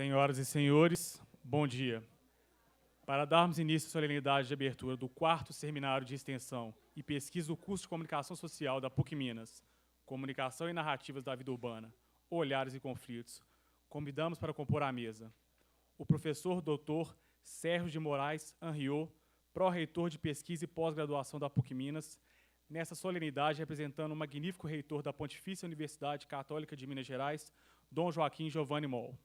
Senhoras e senhores, bom dia. Para darmos início à solenidade de abertura do 4º Seminário de Extensão e Pesquisa do curso de Comunicação Social da PUC Minas, Comunicação e Narrativas da Vida Urbana, Olhares e Conflitos, convidamos para compor a mesa o professor Dr. Sérgio de Moraes Anriot, pró-reitor de Pesquisa e Pós-Graduação da PUC Minas, nessa solenidade representando o magnífico reitor da Pontifícia Universidade Católica de Minas Gerais, Dom Joaquim Giovanni Moll.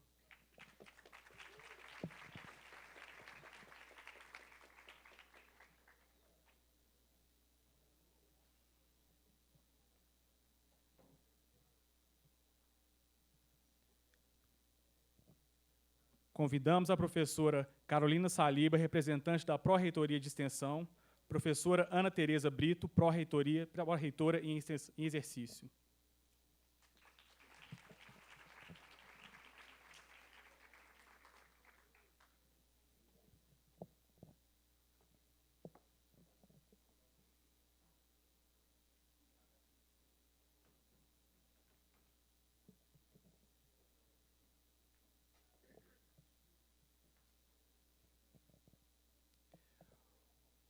Convidamos a professora Carolina Saliba, representante da Pró-Reitoria de Extensão, professora Ana Tereza Brito, pró-reitora em exercício.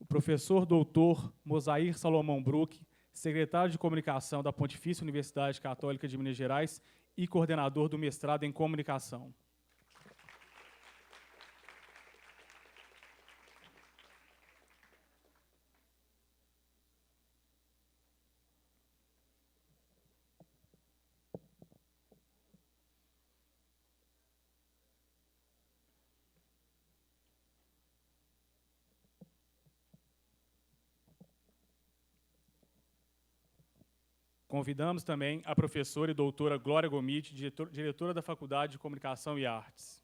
Professor doutor Mosair Salomão Bruck, secretário de Comunicação da Pontifícia Universidade Católica de Minas Gerais e coordenador do mestrado em Comunicação. Convidamos também a professora e doutora Glória Gomide, diretora da Faculdade de Comunicação e Artes.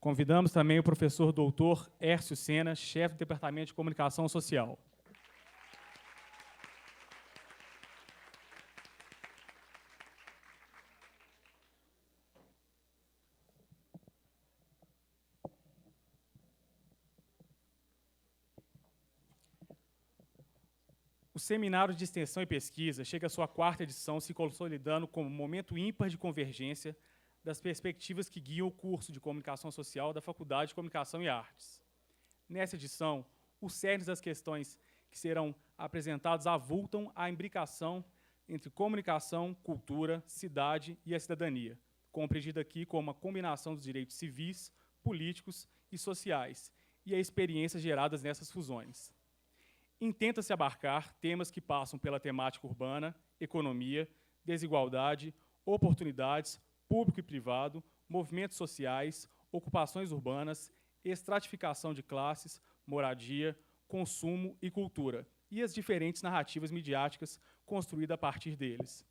Convidamos também o professor doutor Hércio Sena, chefe do Departamento de Comunicação Social. O Seminário de Extensão e Pesquisa chega à sua 4ª edição, se consolidando como momento ímpar de convergência das perspectivas que guiam o curso de Comunicação Social da Faculdade de Comunicação e Artes. Nessa edição, os cernes das questões que serão apresentadas avultam a imbricação entre comunicação, cultura, cidade e a cidadania, compreendida aqui como uma combinação dos direitos civis, políticos e sociais, e as experiências geradas nessas fusões. Intenta-se abarcar temas que passam pela temática urbana, economia, desigualdade, oportunidades, público e privado, movimentos sociais, ocupações urbanas, estratificação de classes, moradia, consumo e cultura, e as diferentes narrativas midiáticas construídas a partir deles.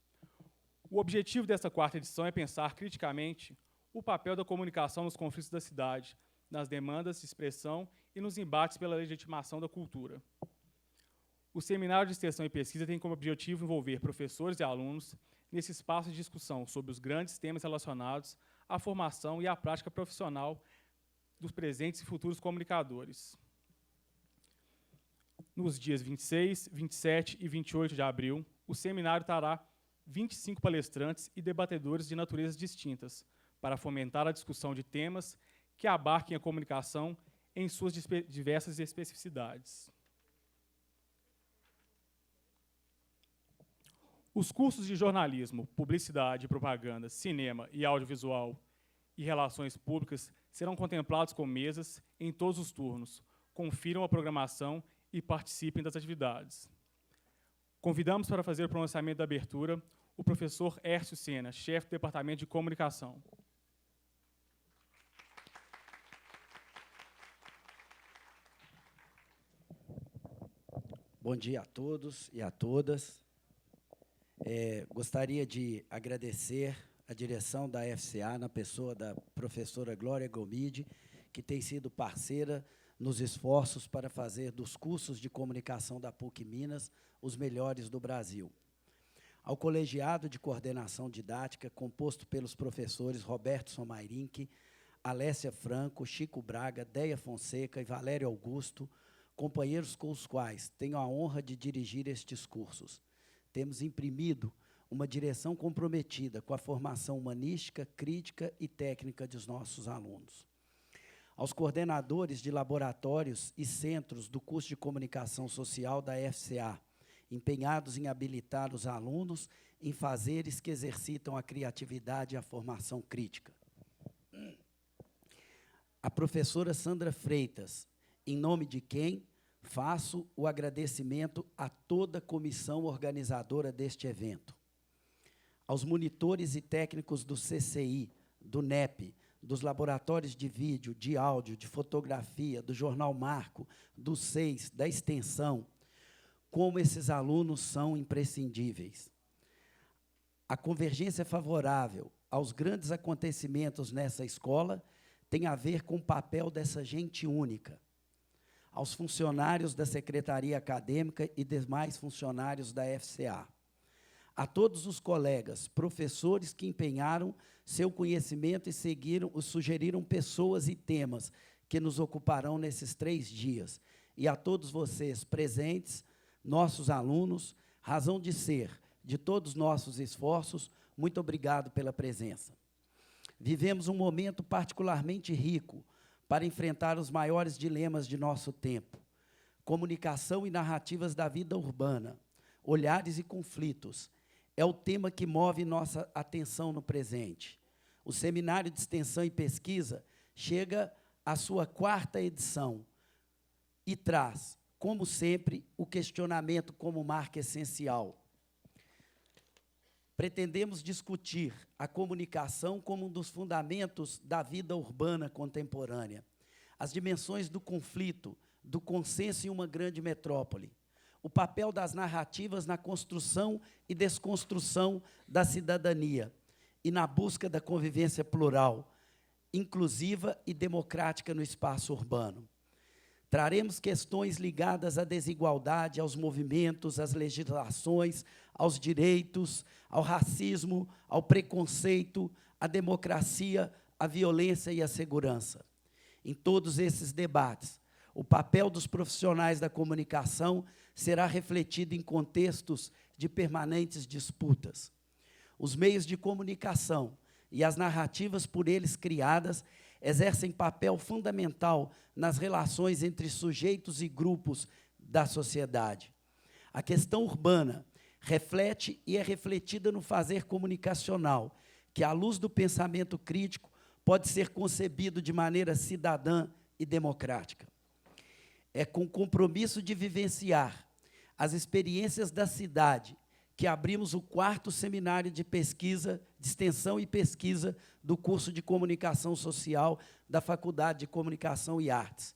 O objetivo desta 4ª edição é pensar criticamente o papel da comunicação nos conflitos da cidade, nas demandas de expressão e nos embates pela legitimação da cultura. O Seminário de Extensão e Pesquisa tem como objetivo envolver professores e alunos nesse espaço de discussão sobre os grandes temas relacionados à formação e à prática profissional dos presentes e futuros comunicadores. Nos dias 26, 27 e 28 de abril, o seminário trará 25 palestrantes e debatedores de naturezas distintas para fomentar a discussão de temas que abarquem a comunicação em suas diversas especificidades. Os cursos de jornalismo, publicidade e propaganda, cinema e audiovisual e relações públicas serão contemplados com mesas em todos os turnos. Confiram a programação e participem das atividades. Convidamos para fazer o pronunciamento da abertura o professor Hércio Sena, chefe do Departamento de Comunicação. Bom dia a todos e a todas. Gostaria de agradecer a direção da FCA, na pessoa da professora Glória Gomide, que tem sido parceira nos esforços para fazer dos cursos de comunicação da PUC Minas os melhores do Brasil. Ao colegiado de coordenação didática, composto pelos professores Roberto Somairinck, Alessia Franco, Chico Braga, Deia Fonseca e Valério Augusto, companheiros com os quais tenho a honra de dirigir estes cursos. Temos imprimido uma direção comprometida com a formação humanística, crítica e técnica dos nossos alunos. Aos coordenadores de laboratórios e centros do curso de Comunicação Social da FCA, empenhados em habilitar os alunos em fazeres que exercitam a criatividade e a formação crítica. A professora Sandra Freitas, em nome de quem faço o agradecimento a toda a comissão organizadora deste evento. Aos monitores e técnicos do CCI, do NEP, dos laboratórios de vídeo, de áudio, de fotografia, do Jornal Marco, do SEIS, da Extensão, como esses alunos são imprescindíveis. A convergência favorável aos grandes acontecimentos nessa escola tem a ver com o papel dessa gente única. Aos funcionários da Secretaria Acadêmica e demais funcionários da FCA. A todos os colegas, professores que empenharam seu conhecimento e sugeriram pessoas e temas que nos ocuparão nesses 3 dias. E a todos vocês presentes, nossos alunos, razão de ser de todos nossos esforços, muito obrigado pela presença. Vivemos um momento particularmente rico para enfrentar os maiores dilemas de nosso tempo. Comunicação e narrativas da vida urbana, olhares e conflitos, é o tema que move nossa atenção no presente. O Seminário de Extensão e Pesquisa chega à sua 4ª edição e traz, como sempre, o questionamento como marca essencial. Pretendemos discutir a comunicação como um dos fundamentos da vida urbana contemporânea, as dimensões do conflito, do consenso em uma grande metrópole, o papel das narrativas na construção e desconstrução da cidadania e na busca da convivência plural, inclusiva e democrática no espaço urbano. Traremos questões ligadas à desigualdade, aos movimentos, às legislações, aos direitos, ao racismo, ao preconceito, à democracia, à violência e à segurança. Em todos esses debates, o papel dos profissionais da comunicação será refletido em contextos de permanentes disputas. Os meios de comunicação e as narrativas por eles criadas exercem papel fundamental nas relações entre sujeitos e grupos da sociedade. A questão urbana reflete e é refletida no fazer comunicacional, que, à luz do pensamento crítico, pode ser concebido de maneira cidadã e democrática. É com o compromisso de vivenciar as experiências da cidade que abrimos o 4º Seminário de Pesquisa, de Extensão e Pesquisa do curso de Comunicação Social da Faculdade de Comunicação e Artes.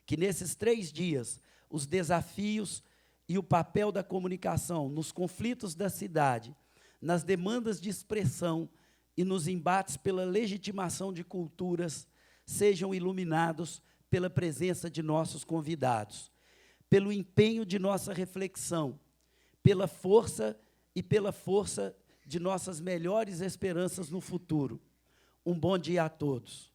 Que nesses 3 dias, os desafios e o papel da comunicação nos conflitos da cidade, nas demandas de expressão e nos embates pela legitimação de culturas sejam iluminados pela presença de nossos convidados, pelo empenho de nossa reflexão, pela força de nossas melhores esperanças no futuro. Um bom dia a todos.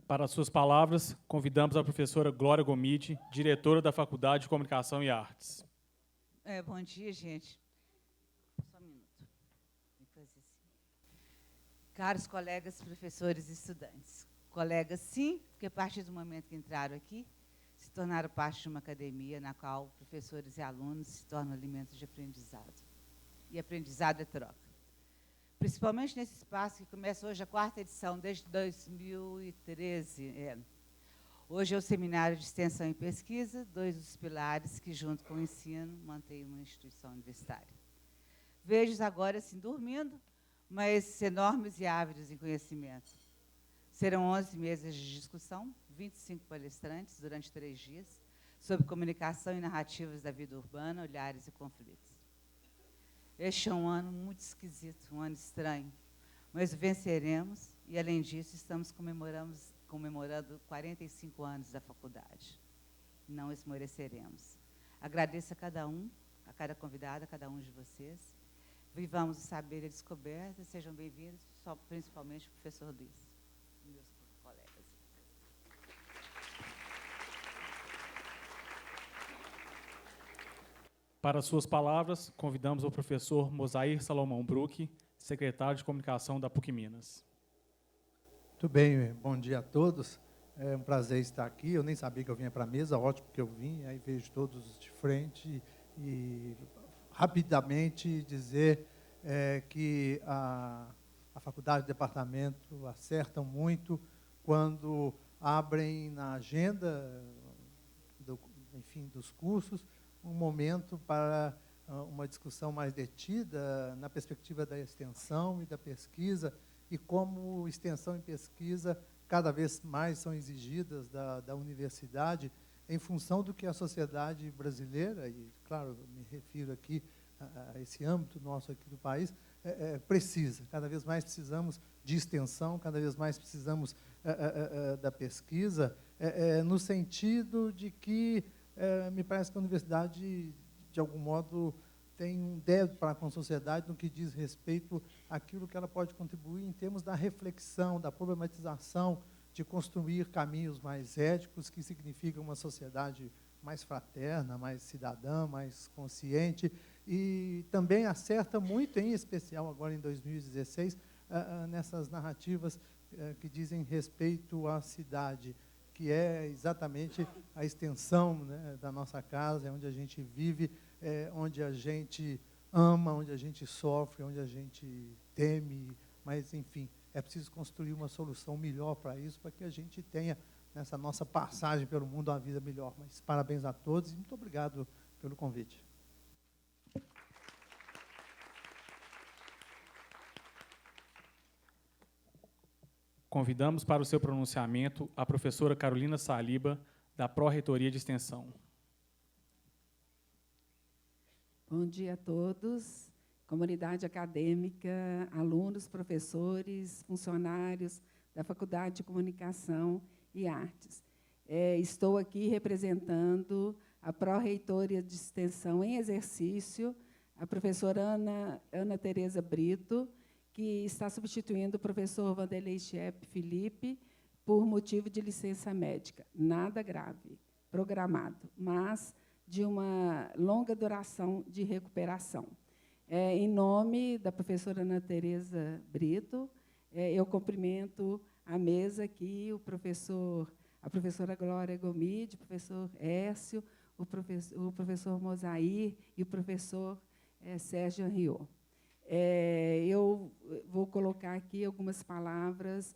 Para as suas palavras, convidamos a professora Glória Gomide, diretora da Faculdade de Comunicação e Artes. Bom dia, gente. Só um minuto. Vou fazer assim. Caros colegas, professores e estudantes. Colegas, sim, porque a partir do momento que entraram aqui, se tornaram parte de uma academia na qual professores e alunos se tornam elementos de aprendizado. E aprendizado é troca. Principalmente nesse espaço que começa hoje a 4ª edição, desde 2013. Hoje é o Seminário de Extensão e Pesquisa, 2 dos pilares que, junto com o ensino, mantém uma instituição universitária. Vejo-os agora, assim, dormindo, mas enormes e ávidos em conhecimento. Serão 11 mesas de discussão, 25 palestrantes durante 3 dias, sobre comunicação e narrativas da vida urbana, olhares e conflitos. Este é um ano muito esquisito, um ano estranho, mas venceremos e, além disso, estamos comemorando 45 anos da faculdade. Não esmoreceremos. Agradeço a cada um, a cada convidado, a cada um de vocês. Vivamos o saber e a descoberta. Sejam bem-vindos, principalmente o professor Luiz, meus colegas. Para suas palavras, convidamos o professor Mosair Salomão Bruck, secretário de Comunicação da PUC Minas. Muito bem, bom dia a todos. É um prazer estar aqui. Eu nem sabia que eu vinha para a mesa, ótimo que eu vim. Aí vejo todos de frente e rapidamente dizer que a faculdade e o departamento acertam muito quando abrem na agenda dos cursos um momento para uma discussão mais detida na perspectiva da extensão e da pesquisa, e como extensão e pesquisa cada vez mais são exigidas da universidade em função do que a sociedade brasileira, e, claro, me refiro aqui a esse âmbito nosso aqui do país, precisa. Cada vez mais precisamos de extensão, cada vez mais precisamos da pesquisa, no sentido de que me parece que a universidade, de algum modo, tem um débito para com a sociedade no que diz respeito àquilo que ela pode contribuir em termos da reflexão, da problematização, de construir caminhos mais éticos, que significam uma sociedade mais fraterna, mais cidadã, mais consciente, e também acerta muito, em especial agora em 2016, nessas narrativas que dizem respeito à cidade, que é exatamente a extensão, né, da nossa casa, é onde a gente vive, onde a gente ama, onde a gente sofre, onde a gente teme, mas, enfim, é preciso construir uma solução melhor para isso, para que a gente tenha, nessa nossa passagem pelo mundo, uma vida melhor. Mas parabéns a todos e muito obrigado pelo convite. Convidamos para o seu pronunciamento a professora Carolina Saliba, da Pró-Reitoria de Extensão. Bom dia a todos, comunidade acadêmica, alunos, professores, funcionários da Faculdade de Comunicação e Artes. Estou aqui representando a Pró-Reitoria de Extensão em exercício, a professora Ana Tereza Brito, que está substituindo o professor Vanderlei Schepp Felipe por motivo de licença médica. Nada grave, programado, mas de uma longa duração de recuperação. Em nome da professora Ana Tereza Brito, eu cumprimento a mesa aqui, a professora Glória Gomide, o professor Écio, o professor Mosair e o professor Sérgio Henriot. Eu vou colocar aqui algumas palavras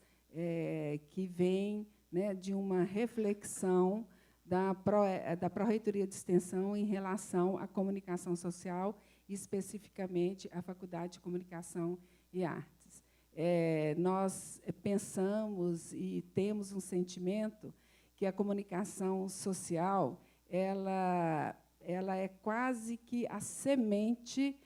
que vêm, né, de uma reflexão da Pró-Reitoria de Extensão em relação à comunicação social, especificamente à Faculdade de Comunicação e Artes. Nós pensamos e temos um sentimento que a comunicação social ela é quase que a semente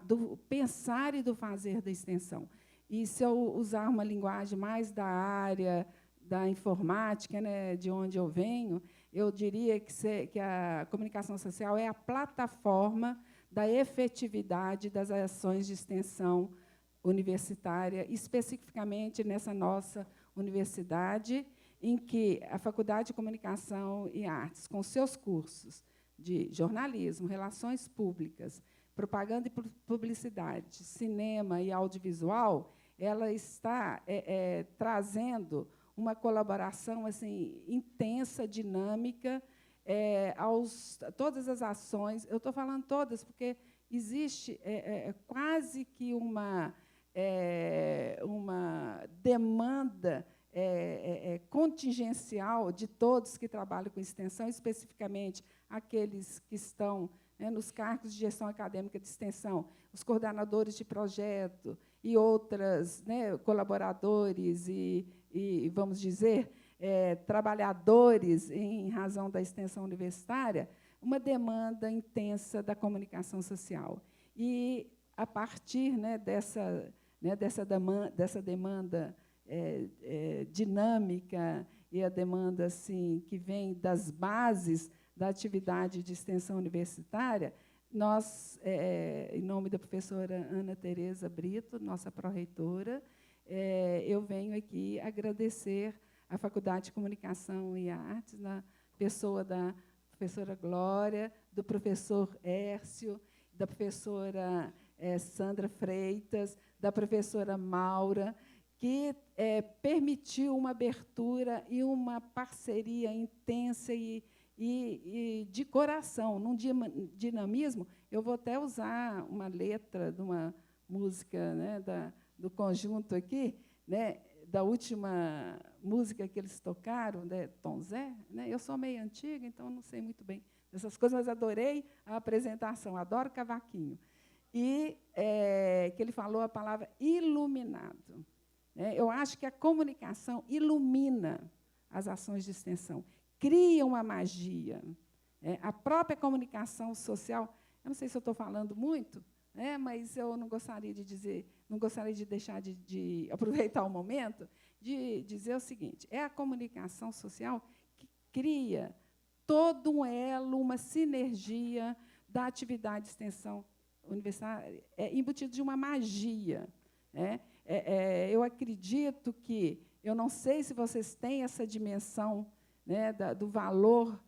do pensar e do fazer da extensão. E, se eu usar uma linguagem mais da área da informática, né, de onde eu venho, eu diria que a comunicação social é a plataforma da efetividade das ações de extensão universitária, especificamente nessa nossa universidade, em que a Faculdade de Comunicação e Artes, com seus cursos de jornalismo, relações públicas, propaganda e publicidade, cinema e audiovisual, ela está trazendo uma colaboração assim, intensa, dinâmica, todas as ações. Eu estou falando todas porque existe quase que uma demanda contingencial de todos que trabalham com extensão, especificamente aqueles que estão, né, nos cargos de gestão acadêmica de extensão, os coordenadores de projeto e outras, né, colaboradores e, vamos dizer, trabalhadores em razão da extensão universitária, uma demanda intensa da comunicação social. E a partir, dessa demanda dinâmica e a demanda assim, que vem das bases da atividade de extensão universitária, nós, em nome da professora Ana Tereza Brito, nossa pró-reitora, eu venho aqui agradecer à Faculdade de Comunicação e Artes, na pessoa da professora Glória, do professor Hércio, da professora Sandra Freitas, da professora Maura, que permitiu uma abertura e uma parceria intensa e de coração, num dinamismo. Eu vou até usar uma letra de uma música, né, do conjunto aqui, né, da última música que eles tocaram, né, Tom Zé. Né, eu sou meio antiga, então não sei muito bem dessas coisas, mas adorei a apresentação, adoro cavaquinho. E que ele falou a palavra iluminado. Eu acho que a comunicação ilumina as ações de extensão, cria uma magia. A própria comunicação social, eu não sei se eu estou falando muito, mas eu não gostaria de dizer, não gostaria de deixar de aproveitar o momento de dizer o seguinte: é a comunicação social que cria todo um elo, uma sinergia da atividade de extensão universitária, embutido de uma magia. Eu acredito que, eu não sei se vocês têm essa dimensão, né, do valor,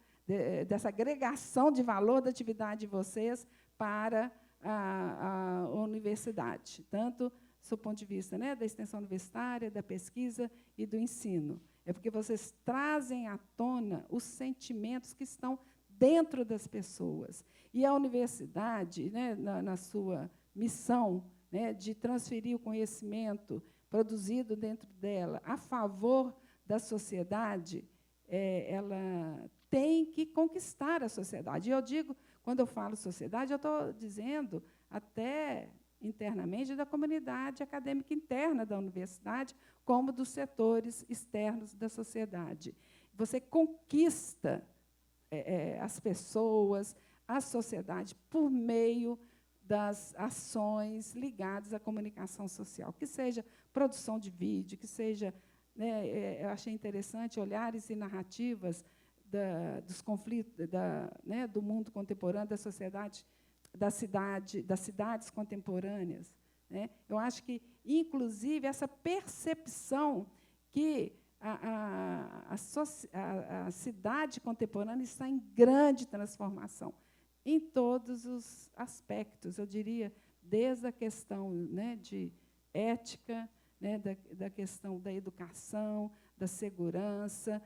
dessa agregação de valor da atividade de vocês para a universidade, tanto do ponto de vista, né, da extensão universitária, da pesquisa e do ensino. É porque vocês trazem à tona os sentimentos que estão dentro das pessoas. E a universidade, né, na sua missão, né, de transferir o conhecimento produzido dentro dela a favor da sociedade, ela tem que conquistar a sociedade. E eu digo, quando eu falo sociedade, eu estou dizendo até internamente da comunidade acadêmica interna da universidade, como dos setores externos da sociedade. Você conquista as pessoas, a sociedade, por meio das ações ligadas à comunicação social, que seja produção de vídeo, que seja, né, eu achei interessante, olhares e narrativas dos conflitos do mundo contemporâneo, da sociedade, das cidades contemporâneas. Né? Eu acho que, inclusive, essa percepção que a cidade contemporânea está em grande transformação, em todos os aspectos, eu diria, desde a questão, né, de ética, né, da questão da educação, da segurança,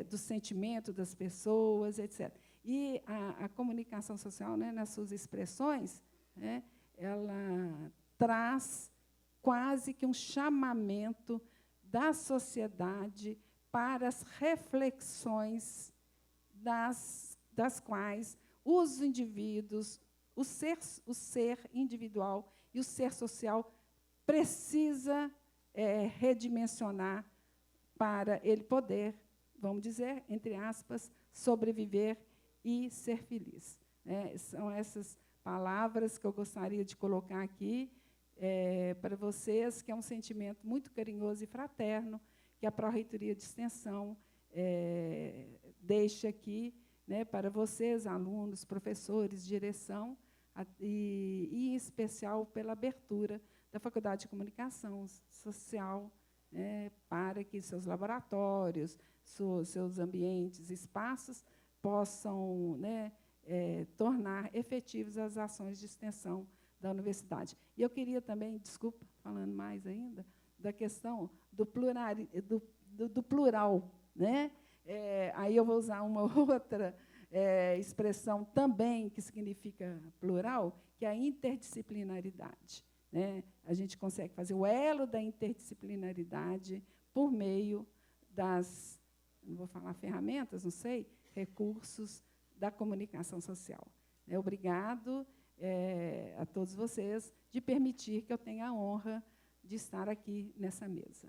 do sentimento das pessoas, etc. E a comunicação social, né, nas suas expressões, né, ela traz quase que um chamamento da sociedade para as reflexões das quais os indivíduos, o ser individual e o ser social precisa redimensionar para ele poder, vamos dizer, entre aspas, sobreviver e ser feliz. São essas palavras que eu gostaria de colocar aqui para vocês, que é um sentimento muito carinhoso e fraterno que a Pró-Reitoria de Extensão deixa aqui, né, para vocês, alunos, professores, direção, e, em especial, pela abertura da Faculdade de Comunicação Social, para que seus laboratórios, seus ambientes, espaços, possam, né, tornar efetivos as ações de extensão da universidade. E eu queria também, desculpa, falando mais ainda, da questão do plural. Né? Aí eu vou usar uma outra expressão também que significa plural, que é a interdisciplinaridade. Né? A gente consegue fazer o elo da interdisciplinaridade por meio das, não vou falar ferramentas, não sei, recursos da comunicação social. Obrigado a todos vocês de permitir que eu tenha a honra de estar aqui nessa mesa.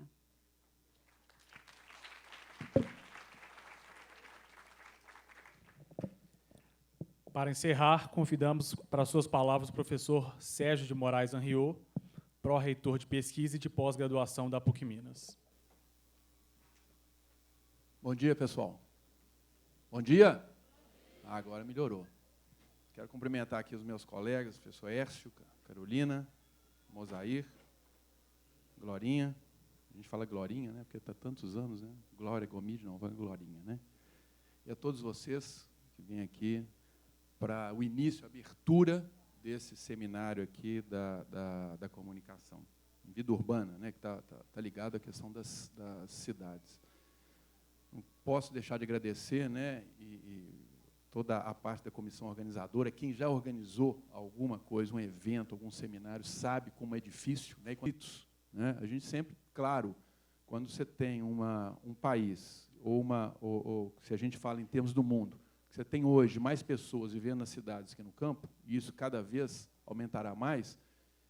Para encerrar, convidamos para suas palavras o professor Sérgio de Moraes Anriot, pró-reitor de pesquisa e de pós-graduação da PUC Minas. Bom dia, pessoal. Bom dia? Agora melhorou. Quero cumprimentar aqui os meus colegas, o professor Hércio, Carolina, Mosair, Glorinha. A gente fala Glorinha, né? Porque está tantos anos, né? Glória Gomide, não, vai Glorinha, né? E a todos vocês que vêm aqui para o início, a abertura desse seminário aqui da comunicação, vida urbana, né? Que está ligado à questão das cidades. Não posso deixar de agradecer, né? E toda a parte da comissão organizadora, quem já organizou alguma coisa, um evento, algum seminário, sabe como é difícil, né? A gente sempre, claro, quando você tem um país, ou se a gente fala em termos do mundo, que você tem hoje mais pessoas vivendo nas cidades que no campo, e isso cada vez aumentará mais,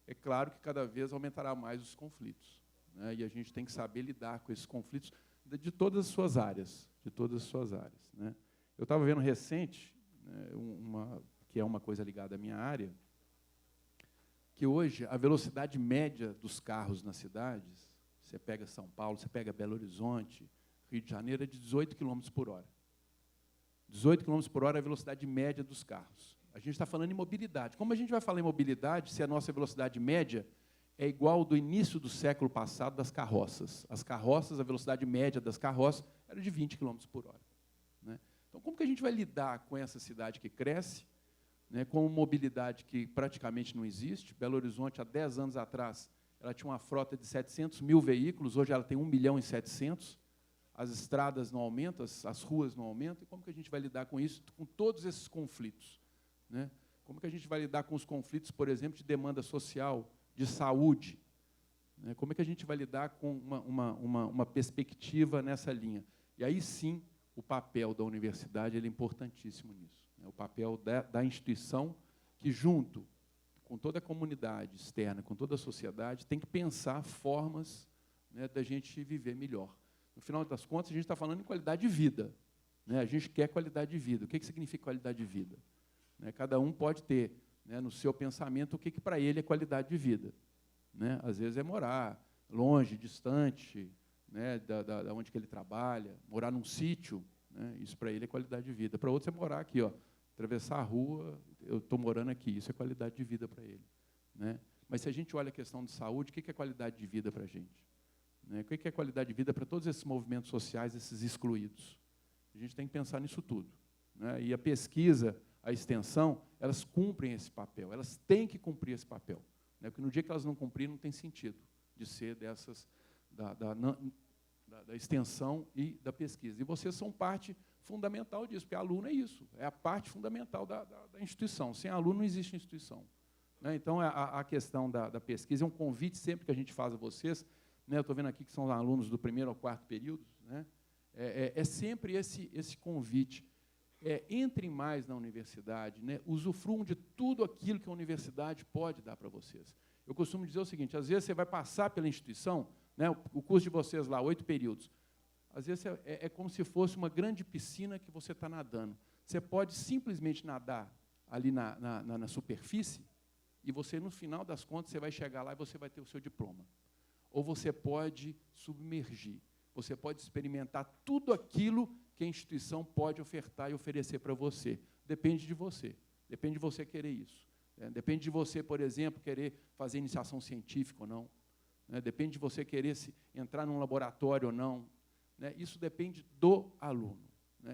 é claro que cada vez aumentará mais os conflitos, né? E a gente tem que saber lidar com esses conflitos de todas as suas áreas, né? Eu estava vendo recente, né, que é uma coisa ligada à minha área, que hoje a velocidade média dos carros nas cidades, você pega São Paulo, você pega Belo Horizonte, Rio de Janeiro, é de 18 km por hora. 18 km por hora é a velocidade média dos carros. A gente está falando em mobilidade. Como a gente vai falar em mobilidade se a nossa velocidade média é igual ao do início do século passado das carroças? As carroças, a velocidade média das carroças era de 20 km por hora. Né? Então, como que a gente vai lidar com essa cidade que cresce, né, com mobilidade que praticamente não existe? Belo Horizonte, há 10 anos atrás, ela tinha uma frota de 700 mil veículos, hoje ela tem 1.700.000, as estradas não aumentam, as ruas não aumentam, e como que a gente vai lidar com isso, com todos esses conflitos? Né? Como que a gente vai lidar com os conflitos, por exemplo, de demanda social, de saúde? Né? Como é que a gente vai lidar com uma perspectiva nessa linha? E aí, sim, o papel da universidade ele é importantíssimo nisso. Né? O papel da instituição que, junto com toda a comunidade externa, com toda a sociedade, tem que pensar formas, né, da gente viver melhor. No final das contas, a gente está falando em qualidade de vida. Né? A gente quer qualidade de vida. O que significa qualidade de vida? Né? Cada um pode ter, né, no seu pensamento o que para ele é qualidade de vida. Né? Às vezes é morar longe, distante, né, da onde que ele trabalha, morar num sítio, né, isso para ele é qualidade de vida. Para outros é morar aqui, ó, atravessar a rua, eu estou morando aqui, isso é qualidade de vida para ele. Né? Mas se a gente olha a questão de saúde, o que é qualidade de vida para a gente? Né? O que é qualidade de vida para todos esses movimentos sociais, esses excluídos? A gente tem que pensar nisso tudo. Né? E a pesquisa, a extensão, elas cumprem esse papel, elas têm que cumprir esse papel. Né? Porque no dia que elas não cumprirem, não tem sentido de ser dessas, da extensão e da pesquisa. E vocês são parte fundamental disso, porque aluno é isso, é a parte fundamental da instituição. Sem aluno não existe instituição. Né? Então, a questão da pesquisa é um convite sempre que a gente faz a vocês. Né? Eu estou vendo aqui que são alunos do 1º ao 4º período. Né? É sempre esse convite. Entrem mais na universidade, né? Usufruam de tudo aquilo que a universidade pode dar para vocês. Eu costumo dizer o seguinte, às vezes você vai passar pela instituição, né, o curso de vocês lá, 8 períodos, às vezes é como se fosse uma grande piscina que você está nadando. Você pode simplesmente nadar ali na superfície e você, no final das contas, você vai chegar lá e você vai ter o seu diploma. Ou você pode submergir, você pode experimentar tudo aquilo que a instituição pode ofertar e oferecer para você. Depende de você querer isso. Depende de você, por exemplo, querer fazer iniciação científica ou não. Depende de você querer entrar num laboratório ou não. Isso depende do aluno.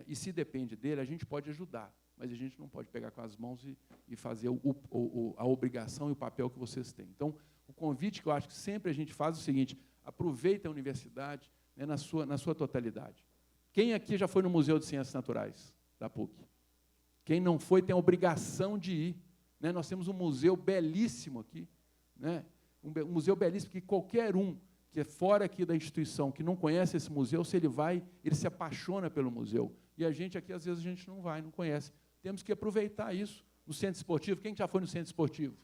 E se depende dele, a gente pode ajudar, mas a gente não pode pegar com as mãos e fazer a obrigação e o papel que vocês têm. Então, o convite que eu acho que sempre a gente faz é o seguinte, aproveita a universidade, né, na sua totalidade. Quem aqui já foi no Museu de Ciências Naturais da PUC? Quem não foi tem a obrigação de ir. Né? Nós temos um museu belíssimo aqui, né? Um museu belíssimo que qualquer um que é fora aqui da instituição, que não conhece esse museu, se ele vai, ele se apaixona pelo museu. E a gente aqui, às vezes, a gente não vai, não conhece. Temos que aproveitar isso no centro esportivo. Quem já foi no centro esportivo?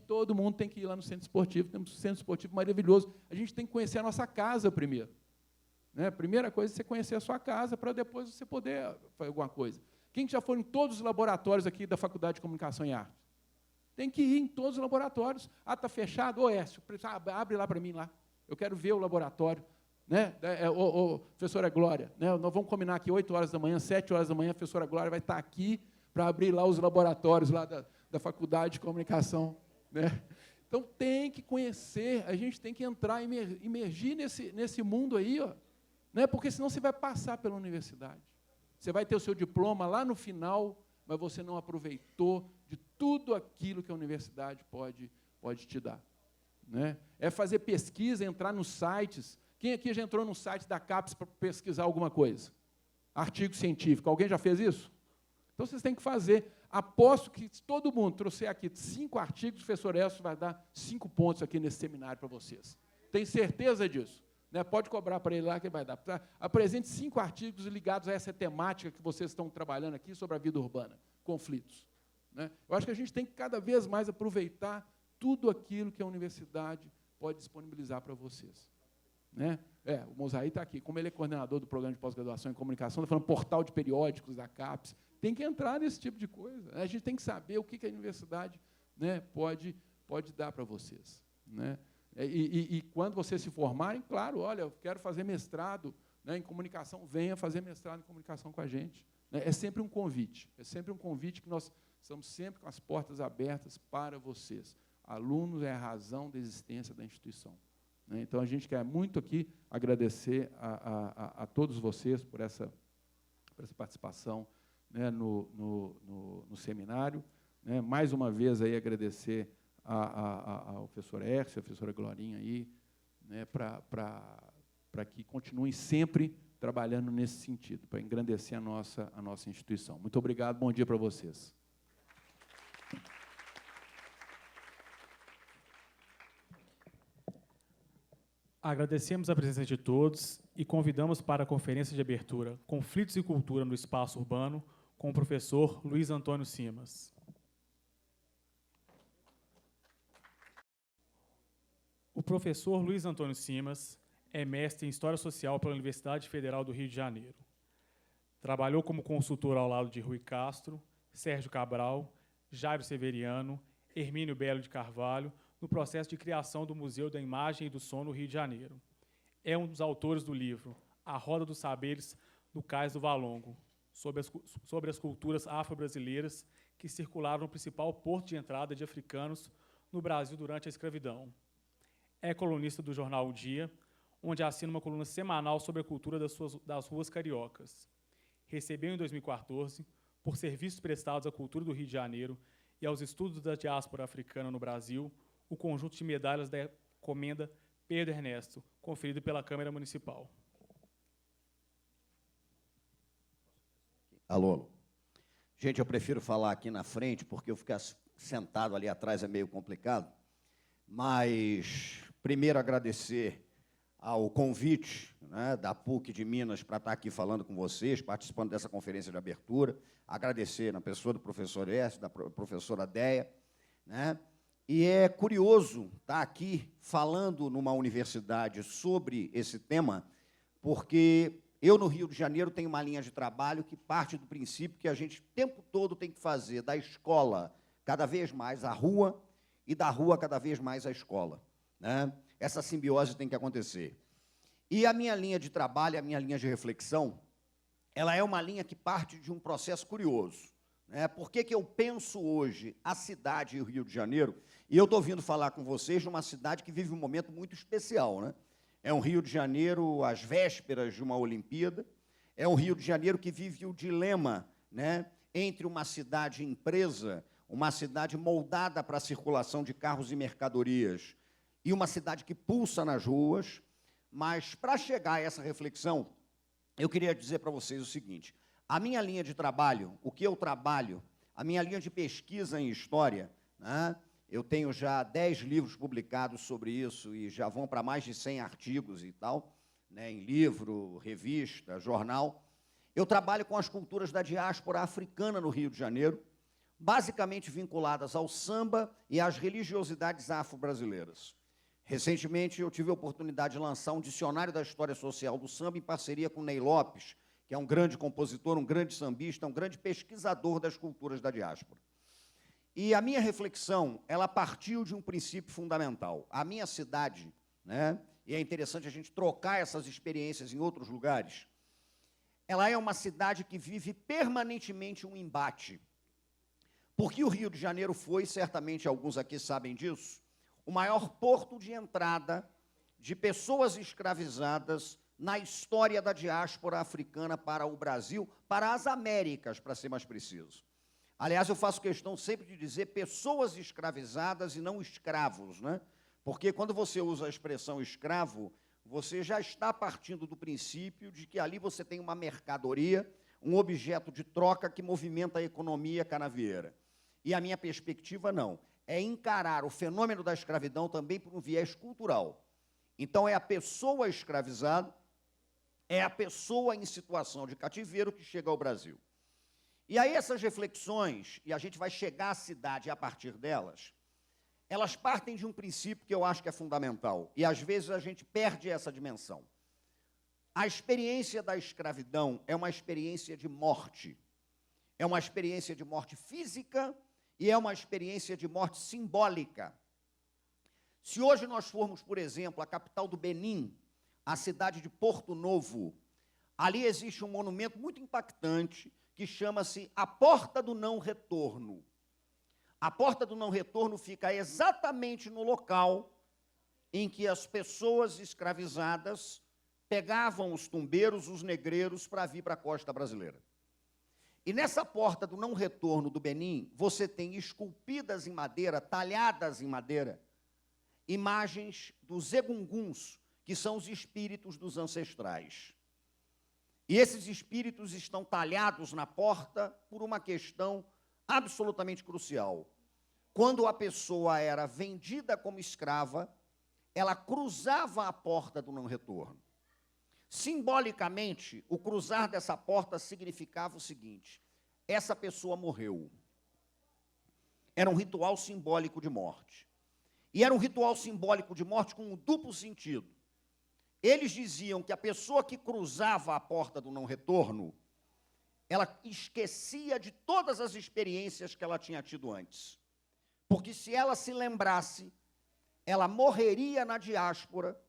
Todo mundo tem que ir lá no centro esportivo. Temos um centro esportivo maravilhoso. A gente tem que conhecer a nossa casa primeiro. Né? A primeira coisa é você conhecer a sua casa, para depois você poder fazer alguma coisa. Quem que já foi em todos os laboratórios aqui da Faculdade de Comunicação e Arte? Tem que ir em todos os laboratórios. Ah, está fechado? Ô, Écio, abre lá para mim lá. Eu quero ver o laboratório. Né? Professora Glória, né? Nós vamos combinar aqui 8 horas da manhã, 7 horas da manhã, a professora Glória vai estar aqui para abrir lá os laboratórios lá da Faculdade de Comunicação. Né? Então, tem que conhecer, a gente tem que entrar, imergir nesse mundo aí, ó, né? Porque senão você vai passar pela universidade. Você vai ter o seu diploma lá no final, mas você não aproveitou de tudo aquilo que a universidade pode te dar. Né? É fazer pesquisa, entrar nos sites. Quem aqui já entrou no site da CAPES para pesquisar alguma coisa? Artigo científico. Alguém já fez isso? Então, vocês têm que fazer. Aposto que se todo mundo trouxer aqui 5 artigos, o professor Elcio vai dar 5 pontos aqui nesse seminário para vocês. Tem certeza disso? Né? Pode cobrar para ele lá que ele vai dar. Apresente 5 artigos ligados a essa temática que vocês estão trabalhando aqui sobre a vida urbana, conflitos. Né? Eu acho que a gente tem que cada vez mais aproveitar tudo aquilo que a universidade pode disponibilizar para vocês. Né? O Mosaí está aqui, como ele é coordenador do programa de pós-graduação em comunicação, está falando portal de periódicos da CAPES, tem que entrar nesse tipo de coisa. A gente tem que saber o que a universidade, né, pode dar para vocês. Né? E quando vocês se formarem, claro, olha, eu quero fazer mestrado, né, em comunicação, venha fazer mestrado em comunicação com a gente. Né? É sempre um convite que nós estamos sempre com as portas abertas para vocês. Alunos é a razão da existência da instituição. Então, a gente quer muito aqui agradecer a todos vocês por essa participação, né, no seminário. Né? Mais uma vez, aí, agradecer ao professor Écio, à professora Glorinha, aí, né, para que continuem sempre trabalhando nesse sentido, para engrandecer a nossa instituição. Muito obrigado, bom dia para vocês. Agradecemos a presença de todos e convidamos para a conferência de abertura Conflitos e Cultura no Espaço Urbano, com o professor Luiz Antônio Simas. O professor Luiz Antônio Simas é mestre em História Social pela Universidade Federal do Rio de Janeiro. Trabalhou como consultor ao lado de Rui Castro, Sérgio Cabral, Jairo Severiano, Hermínio Belo de Carvalho, no processo de criação do Museu da Imagem e do Som no Rio de Janeiro. É um dos autores do livro A Roda dos Saberes no Cais do Valongo, sobre as culturas afro-brasileiras que circularam no principal porto de entrada de africanos no Brasil durante a escravidão. É colunista do jornal O Dia, onde assina uma coluna semanal sobre a cultura das ruas cariocas. Recebeu, em 2014, por serviços prestados à cultura do Rio de Janeiro e aos estudos da diáspora africana no Brasil, o conjunto de medalhas da Comenda Pedro Ernesto, conferido pela Câmara Municipal. Alô. Gente, eu prefiro falar aqui na frente, porque eu ficar sentado ali atrás é meio complicado, mas primeiro agradecer ao convite, né, da PUC de Minas para estar aqui falando com vocês, participando dessa conferência de abertura, agradecer na pessoa do professor Écio, da professora Deia, né? E é curioso estar aqui falando numa universidade sobre esse tema, porque eu, no Rio de Janeiro, tenho uma linha de trabalho que parte do princípio que a gente o tempo todo tem que fazer da escola cada vez mais a rua e da rua cada vez mais a escola. Né? Essa simbiose tem que acontecer. E a minha linha de trabalho, a minha linha de reflexão, ela é uma linha que parte de um processo curioso. Por que eu penso hoje a cidade e o Rio de Janeiro? E eu estou vindo falar com vocês de uma cidade que vive um momento muito especial. Né? É um Rio de Janeiro às vésperas de uma Olimpíada, é um Rio de Janeiro que vive o dilema, né, entre uma cidade empresa, uma cidade moldada para a circulação de carros e mercadorias, e uma cidade que pulsa nas ruas. Mas, para chegar a essa reflexão, eu queria dizer para vocês o seguinte: a minha linha de trabalho, o que eu trabalho, a minha linha de pesquisa em história, né, eu tenho já 10 livros publicados sobre isso e já vão para mais de 100 artigos e tal, né, em livro, revista, jornal. Eu trabalho com as culturas da diáspora africana no Rio de Janeiro, basicamente vinculadas ao samba e às religiosidades afro-brasileiras. Recentemente, eu tive a oportunidade de lançar um dicionário da história social do samba em parceria com Ney Lopes, que é um grande compositor, um grande sambista, um grande pesquisador das culturas da diáspora. E a minha reflexão, ela partiu de um princípio fundamental. A minha cidade, né, e é interessante a gente trocar essas experiências em outros lugares, ela é uma cidade que vive permanentemente um embate. Porque o Rio de Janeiro foi, certamente alguns aqui sabem disso, o maior porto de entrada de pessoas escravizadas na história da diáspora africana para o Brasil, para as Américas, para ser mais preciso. Aliás, eu faço questão sempre de dizer pessoas escravizadas e não escravos, né? Porque quando você usa a expressão escravo, você já está partindo do princípio de que ali você tem uma mercadoria, um objeto de troca que movimenta a economia canavieira. E a minha perspectiva não, é encarar o fenômeno da escravidão também por um viés cultural. Então, é a pessoa escravizada, é a pessoa em situação de cativeiro que chega ao Brasil. E aí essas reflexões, e a gente vai chegar à cidade a partir delas, elas partem de um princípio que eu acho que é fundamental, e às vezes a gente perde essa dimensão. A experiência da escravidão é uma experiência de morte. É uma experiência de morte física e é uma experiência de morte simbólica. Se hoje nós formos, por exemplo, à capital do Benin, a cidade de Porto Novo, ali existe um monumento muito impactante que chama-se a Porta do Não Retorno. A Porta do Não Retorno fica exatamente no local em que as pessoas escravizadas pegavam os tumbeiros, os negreiros, para vir para a costa brasileira. E nessa Porta do Não Retorno do Benin, você tem esculpidas em madeira, talhadas em madeira, imagens dos egunguns, que são os espíritos dos ancestrais. E esses espíritos estão talhados na porta por uma questão absolutamente crucial. Quando a pessoa era vendida como escrava, ela cruzava a porta do não retorno. Simbolicamente, o cruzar dessa porta significava o seguinte: essa pessoa morreu. Era um ritual simbólico de morte. E era um ritual simbólico de morte com um duplo sentido. Eles diziam que a pessoa que cruzava a porta do não retorno, ela esquecia de todas as experiências que ela tinha tido antes. Porque se ela se lembrasse, ela morreria na diáspora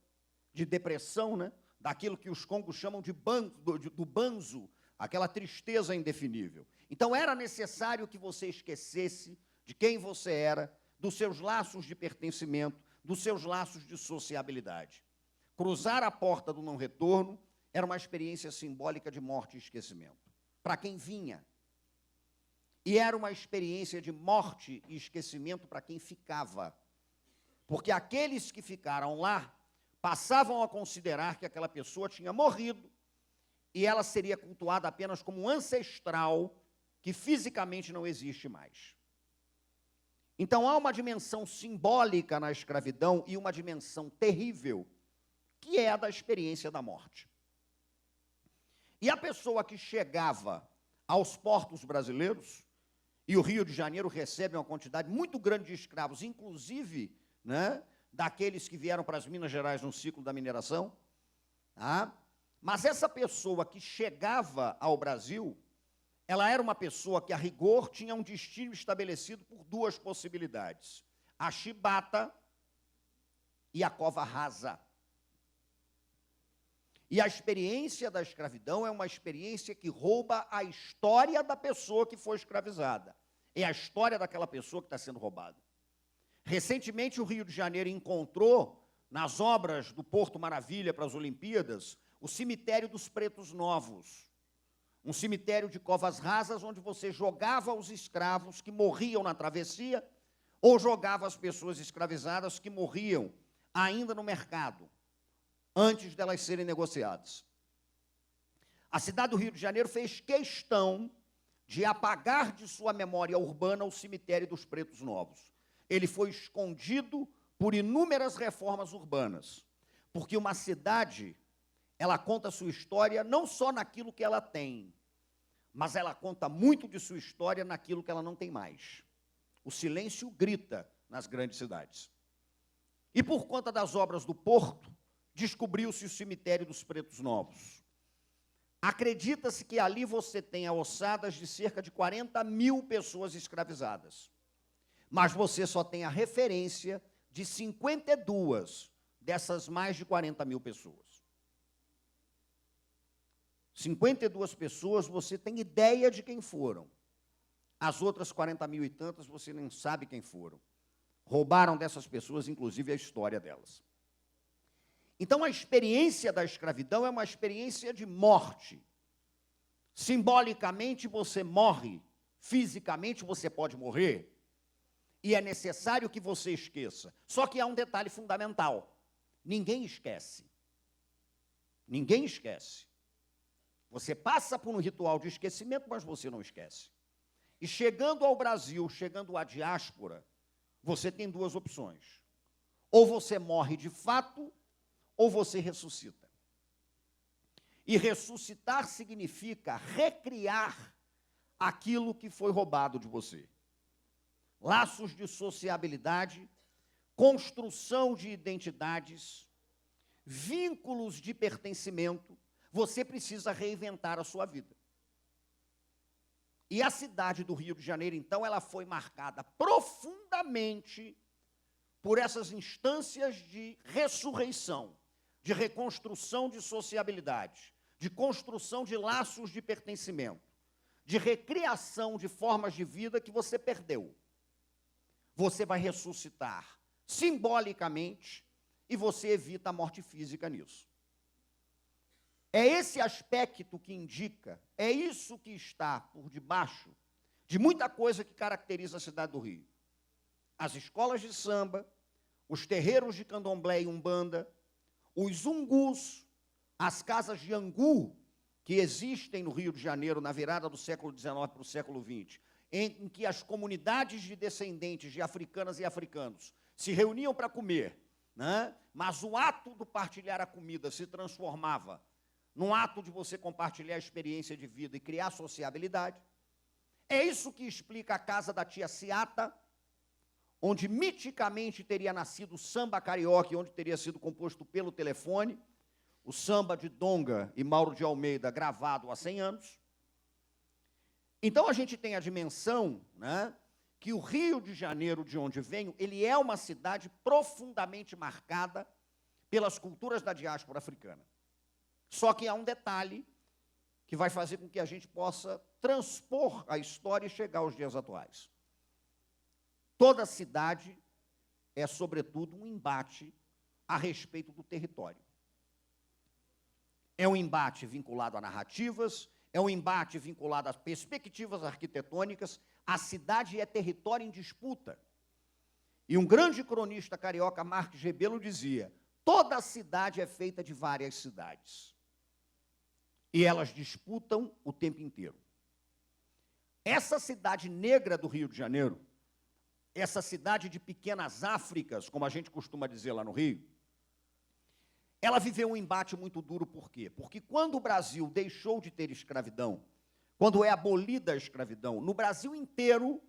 de depressão, né? Daquilo que os congos chamam de do banzo, aquela tristeza indefinível. Então era necessário que você esquecesse de quem você era, dos seus laços de pertencimento, dos seus laços de sociabilidade. Cruzar a porta do não retorno era uma experiência simbólica de morte e esquecimento, para quem vinha. E era uma experiência de morte e esquecimento para quem ficava. Porque aqueles que ficaram lá passavam a considerar que aquela pessoa tinha morrido e ela seria cultuada apenas como um ancestral que fisicamente não existe mais. Então há uma dimensão simbólica na escravidão e uma dimensão terrível, que é a da experiência da morte. E a pessoa que chegava aos portos brasileiros, e o Rio de Janeiro recebe uma quantidade muito grande de escravos, inclusive, né, daqueles que vieram para as Minas Gerais no ciclo da mineração, tá? Mas essa pessoa que chegava ao Brasil, ela era uma pessoa que, a rigor, tinha um destino estabelecido por duas possibilidades: a chibata e a cova rasa. E a experiência da escravidão é uma experiência que rouba a história da pessoa que foi escravizada. É a história daquela pessoa que está sendo roubada. Recentemente, o Rio de Janeiro encontrou, nas obras do Porto Maravilha para as Olimpíadas, o cemitério dos Pretos Novos. Um cemitério de covas rasas, onde você jogava os escravos que morriam na travessia, ou jogava as pessoas escravizadas que morriam ainda no mercado, antes delas serem negociadas. A cidade do Rio de Janeiro fez questão de apagar de sua memória urbana o cemitério dos Pretos Novos. Ele foi escondido por inúmeras reformas urbanas, porque uma cidade, ela conta sua história não só naquilo que ela tem, mas ela conta muito de sua história naquilo que ela não tem mais. O silêncio grita nas grandes cidades. E por conta das obras do Porto, descobriu-se o cemitério dos Pretos Novos. Acredita-se que ali você tenha ossadas de cerca de 40 mil pessoas escravizadas. Mas você só tem a referência de 52 dessas mais de 40 mil pessoas. 52 pessoas, você tem ideia de quem foram. As outras 40 mil e tantas, você nem sabe quem foram. Roubaram dessas pessoas, inclusive, a história delas. Então, a experiência da escravidão é uma experiência de morte. Simbolicamente, você morre. Fisicamente, você pode morrer. E é necessário que você esqueça. Só que há um detalhe fundamental. Ninguém esquece. Ninguém esquece. Você passa por um ritual de esquecimento, mas você não esquece. E chegando ao Brasil, chegando à diáspora, você tem duas opções. Ou você morre de fato, ou você ressuscita. E ressuscitar significa recriar aquilo que foi roubado de você. Laços de sociabilidade, construção de identidades, vínculos de pertencimento, você precisa reinventar a sua vida. E a cidade do Rio de Janeiro, então, ela foi marcada profundamente por essas instâncias de ressurreição, de reconstrução de sociabilidade, de construção de laços de pertencimento, de recriação de formas de vida que você perdeu. Você vai ressuscitar simbolicamente e você evita a morte física nisso. É esse aspecto que indica, é isso que está por debaixo de muita coisa que caracteriza a cidade do Rio. As escolas de samba, os terreiros de candomblé e umbanda, os ungus, as casas de angu que existem no Rio de Janeiro na virada do século XIX para o século XX, em que as comunidades de descendentes de africanas e africanos se reuniam para comer, né? Mas o ato do partilhar a comida se transformava num ato de você compartilhar a experiência de vida e criar sociabilidade. É isso que explica a casa da tia Ciata, onde miticamente teria nascido o samba carioca, onde teria sido composto pelo telefone, o samba de Donga e Mauro de Almeida, gravado há 100 anos. Então, a gente tem a dimensão, né, que o Rio de Janeiro, de onde venho, ele é uma cidade profundamente marcada pelas culturas da diáspora africana. Só que há um detalhe que vai fazer com que a gente possa transpor a história e chegar aos dias atuais. Toda cidade é, sobretudo, um embate a respeito do território. É um embate vinculado a narrativas, é um embate vinculado a perspectivas arquitetônicas. A cidade é território em disputa. E um grande cronista carioca, Marques Rebelo, dizia: toda cidade é feita de várias cidades. E elas disputam o tempo inteiro. Essa cidade negra do Rio de Janeiro, essa cidade de pequenas Áfricas, como a gente costuma dizer lá no Rio, ela viveu um embate muito duro, por quê? Porque quando o Brasil deixou de ter escravidão, quando é abolida a escravidão, no Brasil inteiro,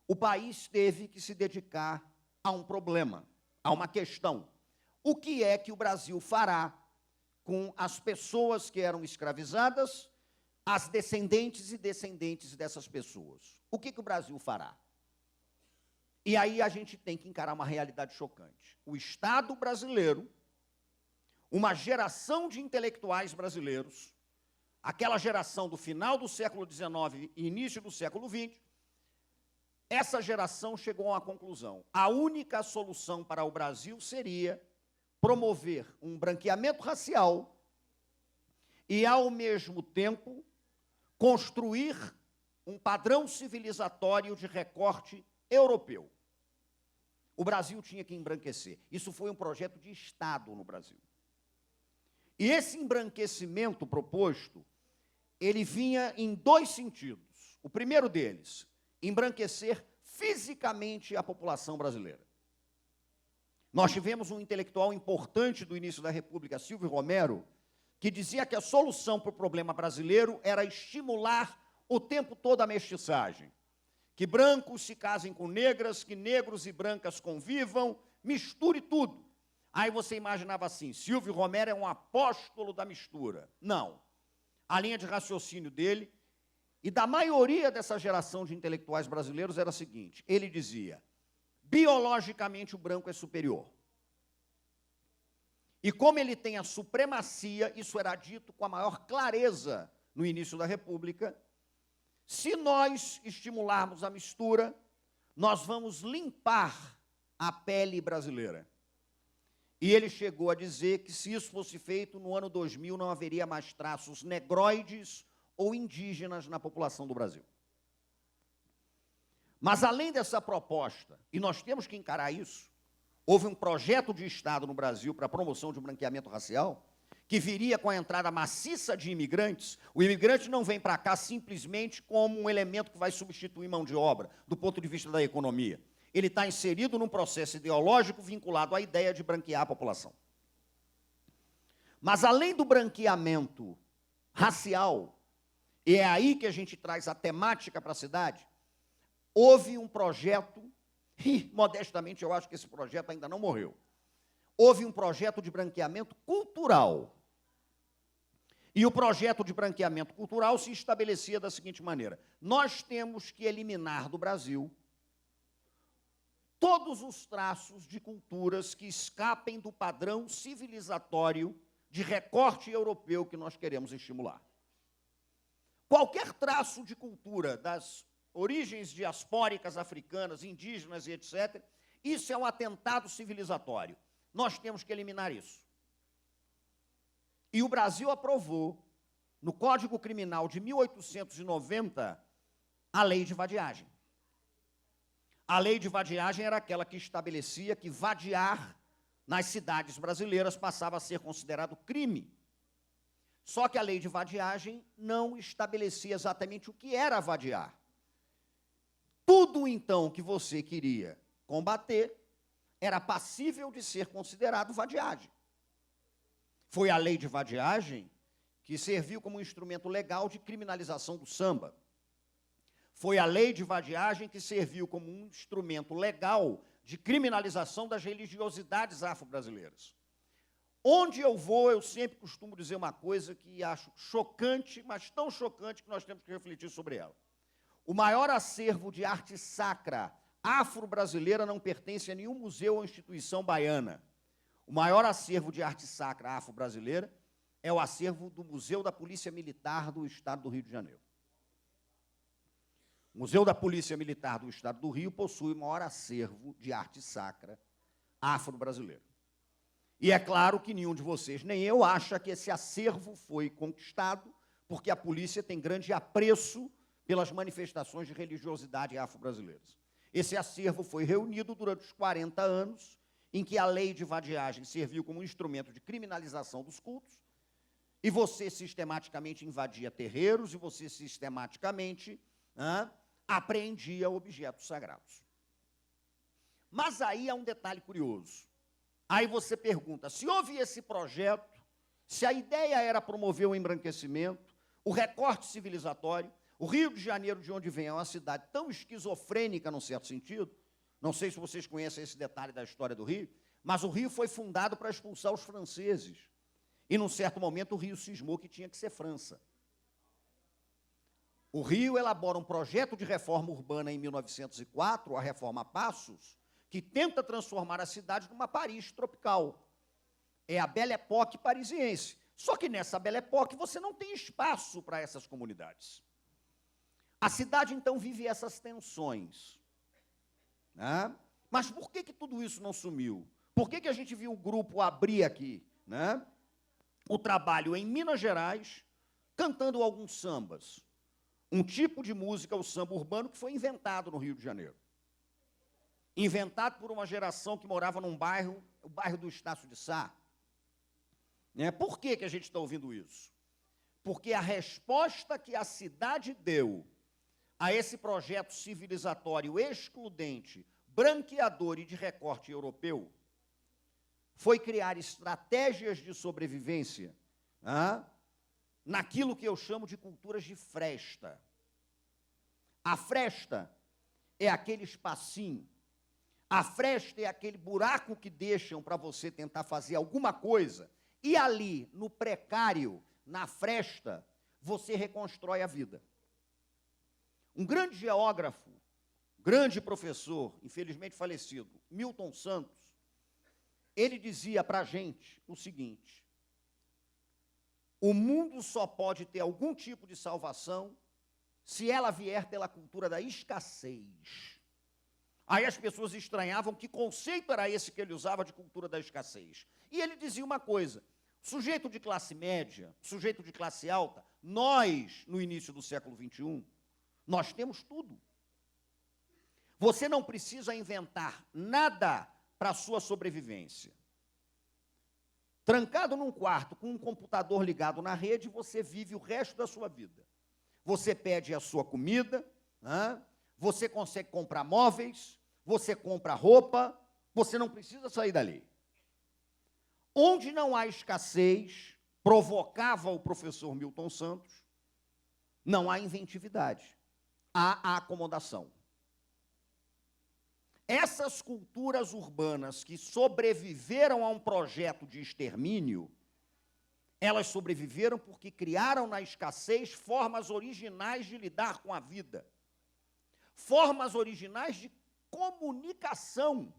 o país teve que se dedicar a um problema, a uma questão. O que é que o Brasil fará com as pessoas que eram escravizadas, as descendentes e descendentes dessas pessoas? O que o Brasil fará? E aí a gente tem que encarar uma realidade chocante. O Estado brasileiro, uma geração de intelectuais brasileiros, aquela geração do final do século XIX e início do século XX, essa geração chegou a uma conclusão. A única solução para o Brasil seria promover um branqueamento racial e, ao mesmo tempo, construir um padrão civilizatório de recorte europeu. O Brasil tinha que embranquecer. Isso foi um projeto de Estado no Brasil. E esse embranquecimento proposto, ele vinha em dois sentidos. O primeiro deles, embranquecer fisicamente a população brasileira. Nós tivemos um intelectual importante do início da República, Silvio Romero, que dizia que a solução para o problema brasileiro era estimular o tempo todo a mestiçagem. Que brancos se casem com negras, que negros e brancas convivam, misture tudo. Aí você imaginava assim, Silvio Romero é um apóstolo da mistura. Não. a linha de raciocínio dele e da maioria dessa geração de intelectuais brasileiros era a seguinte: ele dizia, biologicamente o branco é superior. E como ele tem a supremacia, isso era dito com a maior clareza no início da República, se nós estimularmos a mistura, nós vamos limpar a pele brasileira. E ele chegou a dizer que, se isso fosse feito, no ano 2000 não haveria mais traços negroides ou indígenas na população do Brasil. Mas, além dessa proposta, e nós temos que encarar isso, houve um projeto de Estado no Brasil para a promoção de um branqueamento racial, que viria com a entrada maciça de imigrantes. O imigrante não vem para cá simplesmente como um elemento que vai substituir mão de obra, do ponto de vista da economia. Ele está inserido num processo ideológico vinculado à ideia de branquear a população. Mas, além do branqueamento racial, e é aí que a gente traz a temática para a cidade, houve um projeto, e, modestamente, eu acho que esse projeto ainda não morreu, houve um projeto de branqueamento cultural. E o projeto de branqueamento cultural se estabelecia da seguinte maneira: nós temos que eliminar do Brasil todos os traços de culturas que escapem do padrão civilizatório de recorte europeu que nós queremos estimular. Qualquer traço de cultura das origens diaspóricas africanas, indígenas e etc., isso é um atentado civilizatório. Nós temos que eliminar isso. E o Brasil aprovou, no Código Criminal de 1890, a Lei de Vadiagem. A Lei de Vadiagem era aquela que estabelecia que vadiar nas cidades brasileiras passava a ser considerado crime. Só que a Lei de Vadiagem não estabelecia exatamente o que era vadiar. Tudo, então, que você queria combater era passível de ser considerado vadiagem. Foi a Lei de Vadiagem que serviu como instrumento legal de criminalização do samba. Foi a Lei de Vadiagem que serviu como um instrumento legal de criminalização das religiosidades afro-brasileiras. Onde eu vou, eu sempre costumo dizer uma coisa que acho chocante, mas tão chocante que nós temos que refletir sobre ela. O maior acervo de arte sacra afro-brasileira não pertence a nenhum museu ou instituição baiana. O maior acervo de arte sacra afro-brasileira é o acervo do Museu da Polícia Militar do Estado do Rio de Janeiro. O Museu da Polícia Militar do Estado do Rio possui o maior acervo de arte sacra afro-brasileira. E é claro que nenhum de vocês, nem eu, acha que esse acervo foi conquistado porque a polícia tem grande apreço pelas manifestações de religiosidade afro-brasileiras. Esse acervo foi reunido durante os 40 anos em que a Lei de Vadiagem serviu como um instrumento de criminalização dos cultos, e você sistematicamente invadia terreiros, e você sistematicamente apreendia objetos sagrados. Mas aí há um detalhe curioso. Aí você pergunta, se houve esse projeto, se a ideia era promover o embranquecimento, o recorte civilizatório, o Rio de Janeiro, de onde vem, é uma cidade tão esquizofrênica, num certo sentido, não sei se vocês conhecem esse detalhe da história do Rio, mas o Rio foi fundado para expulsar os franceses. E, num certo momento, o Rio cismou que tinha que ser França. O Rio elabora um projeto de reforma urbana em 1904, a Reforma Passos, que tenta transformar a cidade numa Paris tropical. É a Belle Époque parisiense. Só que nessa Belle Époque você não tem espaço para essas comunidades. A cidade, então, vive essas tensões. Né? Mas por que tudo isso não sumiu? Por que a gente viu o grupo abrir aqui, né, o trabalho em Minas Gerais, cantando alguns sambas? Um tipo de música, o samba urbano, que foi inventado no Rio de Janeiro. Inventado por uma geração que morava num bairro, o bairro do Estácio de Sá. Né? Por que a gente está ouvindo isso? Porque a resposta que a cidade deu a esse projeto civilizatório excludente, branqueador e de recorte europeu, foi criar estratégias de sobrevivência naquilo que eu chamo de culturas de fresta. A fresta é aquele espacinho, a fresta é aquele buraco que deixam para você tentar fazer alguma coisa, e ali, no precário, na fresta, você reconstrói a vida. Um grande geógrafo, grande professor, infelizmente falecido, Milton Santos, ele dizia para a gente o seguinte: o mundo só pode ter algum tipo de salvação se ela vier pela cultura da escassez. Aí as pessoas estranhavam que conceito era esse que ele usava de cultura da escassez. E ele dizia uma coisa: sujeito de classe média, sujeito de classe alta, nós, no início do século XXI, nós temos tudo. Você não precisa inventar nada para a sua sobrevivência. Trancado num quarto com um computador ligado na rede, você vive o resto da sua vida. Você pede a sua comida, você consegue comprar móveis, você compra roupa, você não precisa sair dali. Onde não há escassez, provocava o professor Milton Santos, não há inventividade, há a acomodação. Essas culturas urbanas que sobreviveram a um projeto de extermínio, elas sobreviveram porque criaram na escassez formas originais de lidar com a vida, formas originais de comunicação,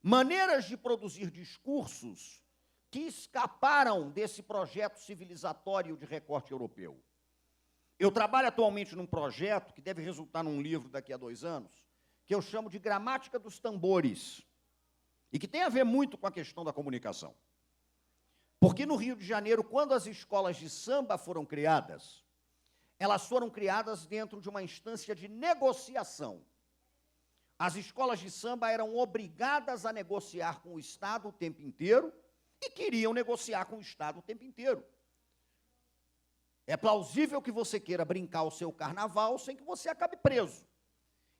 maneiras de produzir discursos que escaparam desse projeto civilizatório de recorte europeu. Eu trabalho atualmente num projeto que deve resultar num livro daqui a 2 anos, que eu chamo de Gramática dos Tambores, e que tem a ver muito com a questão da comunicação. Porque no Rio de Janeiro, quando as escolas de samba foram criadas, elas foram criadas dentro de uma instância de negociação. As escolas de samba eram obrigadas a negociar com o Estado o tempo inteiro e queriam negociar com o Estado o tempo inteiro. É plausível que você queira brincar o seu carnaval sem que você acabe preso.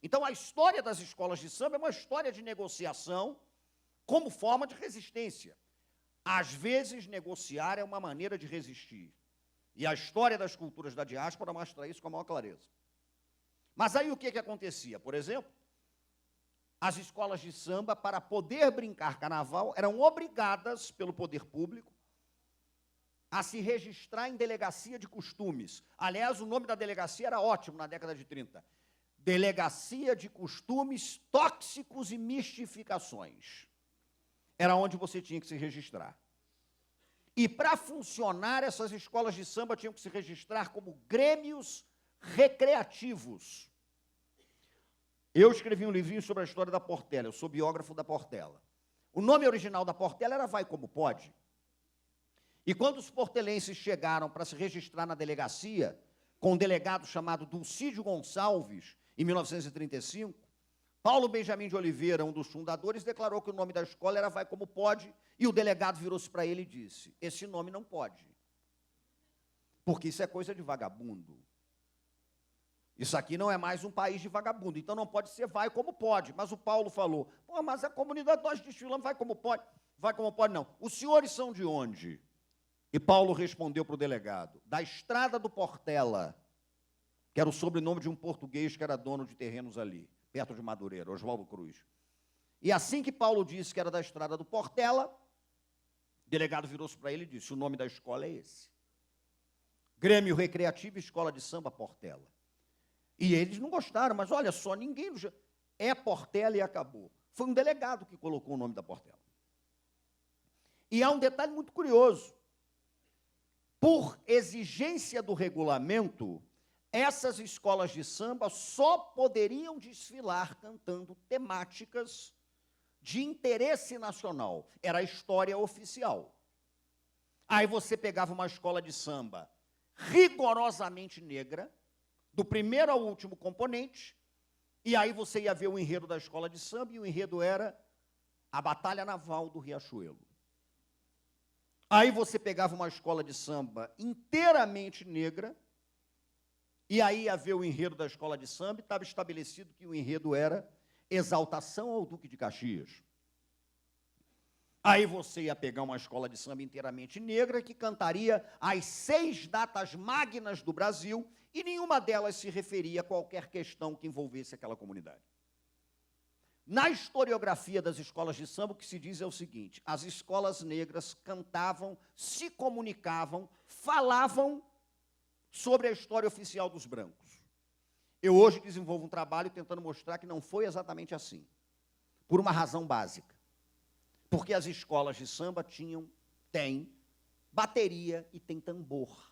Então, a história das escolas de samba é uma história de negociação como forma de resistência. Às vezes, negociar é uma maneira de resistir. E a história das culturas da diáspora mostra isso com a maior clareza. Mas aí o que acontecia? Por exemplo, as escolas de samba, para poder brincar carnaval, eram obrigadas pelo poder público a se registrar em delegacia de costumes. Aliás, o nome da delegacia era ótimo na década de 30. Delegacia de Costumes Tóxicos e Mistificações. Era onde você tinha que se registrar. E, para funcionar, essas escolas de samba tinham que se registrar como grêmios recreativos. Eu escrevi um livrinho sobre a história da Portela, eu sou biógrafo da Portela. O nome original da Portela era Vai Como Pode. E quando os portelenses chegaram para se registrar na delegacia, com um delegado chamado Dulcídio Gonçalves, em 1935, Paulo Benjamin de Oliveira, um dos fundadores, declarou que o nome da escola era Vai Como Pode, e o delegado virou-se para ele e disse: esse nome não pode, porque isso é coisa de vagabundo. Isso aqui não é mais um país de vagabundo, então não pode ser Vai Como Pode. Mas o Paulo falou: pô, mas a comunidade nós desfilamos Vai Como Pode. Vai Como Pode não. Os senhores são de onde? E Paulo respondeu para o delegado: da Estrada do Portela, que era o sobrenome de um português que era dono de terrenos ali, perto de Madureira, Oswaldo Cruz. E assim que Paulo disse que era da Estrada do Portela, o delegado virou-se para ele e disse: o nome da escola é esse. Grêmio Recreativo Escola de Samba Portela. E eles não gostaram, mas olha só, ninguém... É Portela e acabou. Foi um delegado que colocou o nome da Portela. E há um detalhe muito curioso. Por exigência do regulamento, essas escolas de samba só poderiam desfilar cantando temáticas de interesse nacional. Era a história oficial. Aí você pegava uma escola de samba rigorosamente negra, do primeiro ao último componente, e aí você ia ver o enredo da escola de samba, e o enredo era a Batalha Naval do Riachuelo. Aí você pegava uma escola de samba inteiramente negra, e aí ia ver o enredo da escola de samba, e estava estabelecido que o enredo era exaltação ao Duque de Caxias. Aí você ia pegar uma escola de samba inteiramente negra, que cantaria as 6 datas magnas do Brasil, e nenhuma delas se referia a qualquer questão que envolvesse aquela comunidade. Na historiografia das escolas de samba, o que se diz é o seguinte: as escolas negras cantavam, se comunicavam, falavam sobre a história oficial dos brancos. Eu hoje desenvolvo um trabalho tentando mostrar que não foi exatamente assim, por uma razão básica. Porque as escolas de samba têm bateria e tem tambor.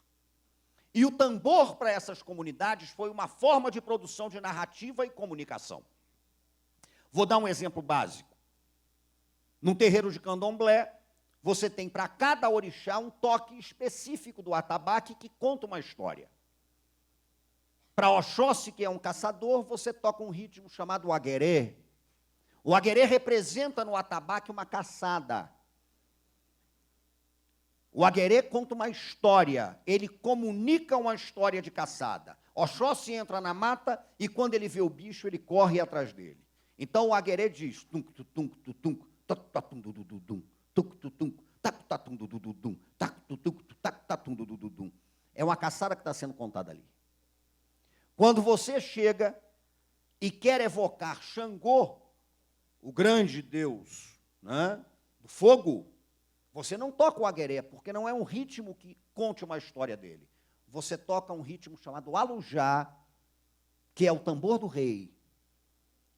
E o tambor para essas comunidades foi uma forma de produção de narrativa e comunicação. Vou dar um exemplo básico. Num terreiro de candomblé, você tem para cada orixá um toque específico do atabaque que conta uma história. Para Oxóssi, que é um caçador, você toca um ritmo chamado aguerê. O aguerê representa no atabaque uma caçada. O aguerê conta uma história, ele comunica uma história de caçada. Oxóssi entra na mata e quando ele vê o bicho, ele corre atrás dele. Então o aguerê diz: é uma caçada que está sendo contada ali. Quando você chega e quer evocar Xangô, o grande deus, né, do fogo, você não toca o agueré, porque não é um ritmo que conte uma história dele. Você toca um ritmo chamado alujá, que é o tambor do rei,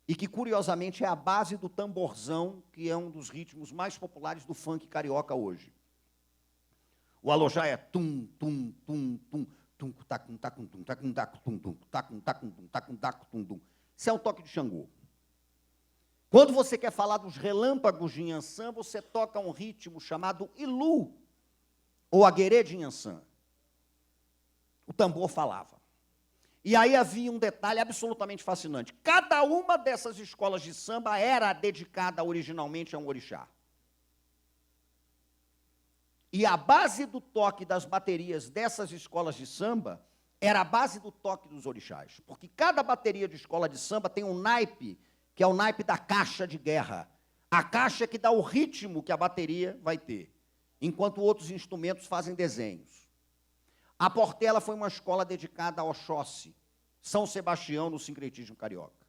e que, curiosamente, é a base do tamborzão, que é um dos ritmos mais populares do funk carioca hoje. O alujá é tum, tum, tum, tum, tum, tacum, tacum, tum, tacum, tacum, tum, tum, tacum, tacum, tum, tacum, tacum, tum, tum. Isso é um toque de Xangô. Quando você quer falar dos relâmpagos de Inhansã, você toca um ritmo chamado ilu, ou aguerê de Inhansã. O tambor falava. E aí havia um detalhe absolutamente fascinante. Cada uma dessas escolas de samba era dedicada originalmente a um orixá. E a base do toque das baterias dessas escolas de samba era a base do toque dos orixás. Porque cada bateria de escola de samba tem um naipe, que é o naipe da caixa de guerra. A caixa que dá o ritmo que a bateria vai ter, enquanto outros instrumentos fazem desenhos. A Portela foi uma escola dedicada a Oxóssi, São Sebastião, no sincretismo carioca.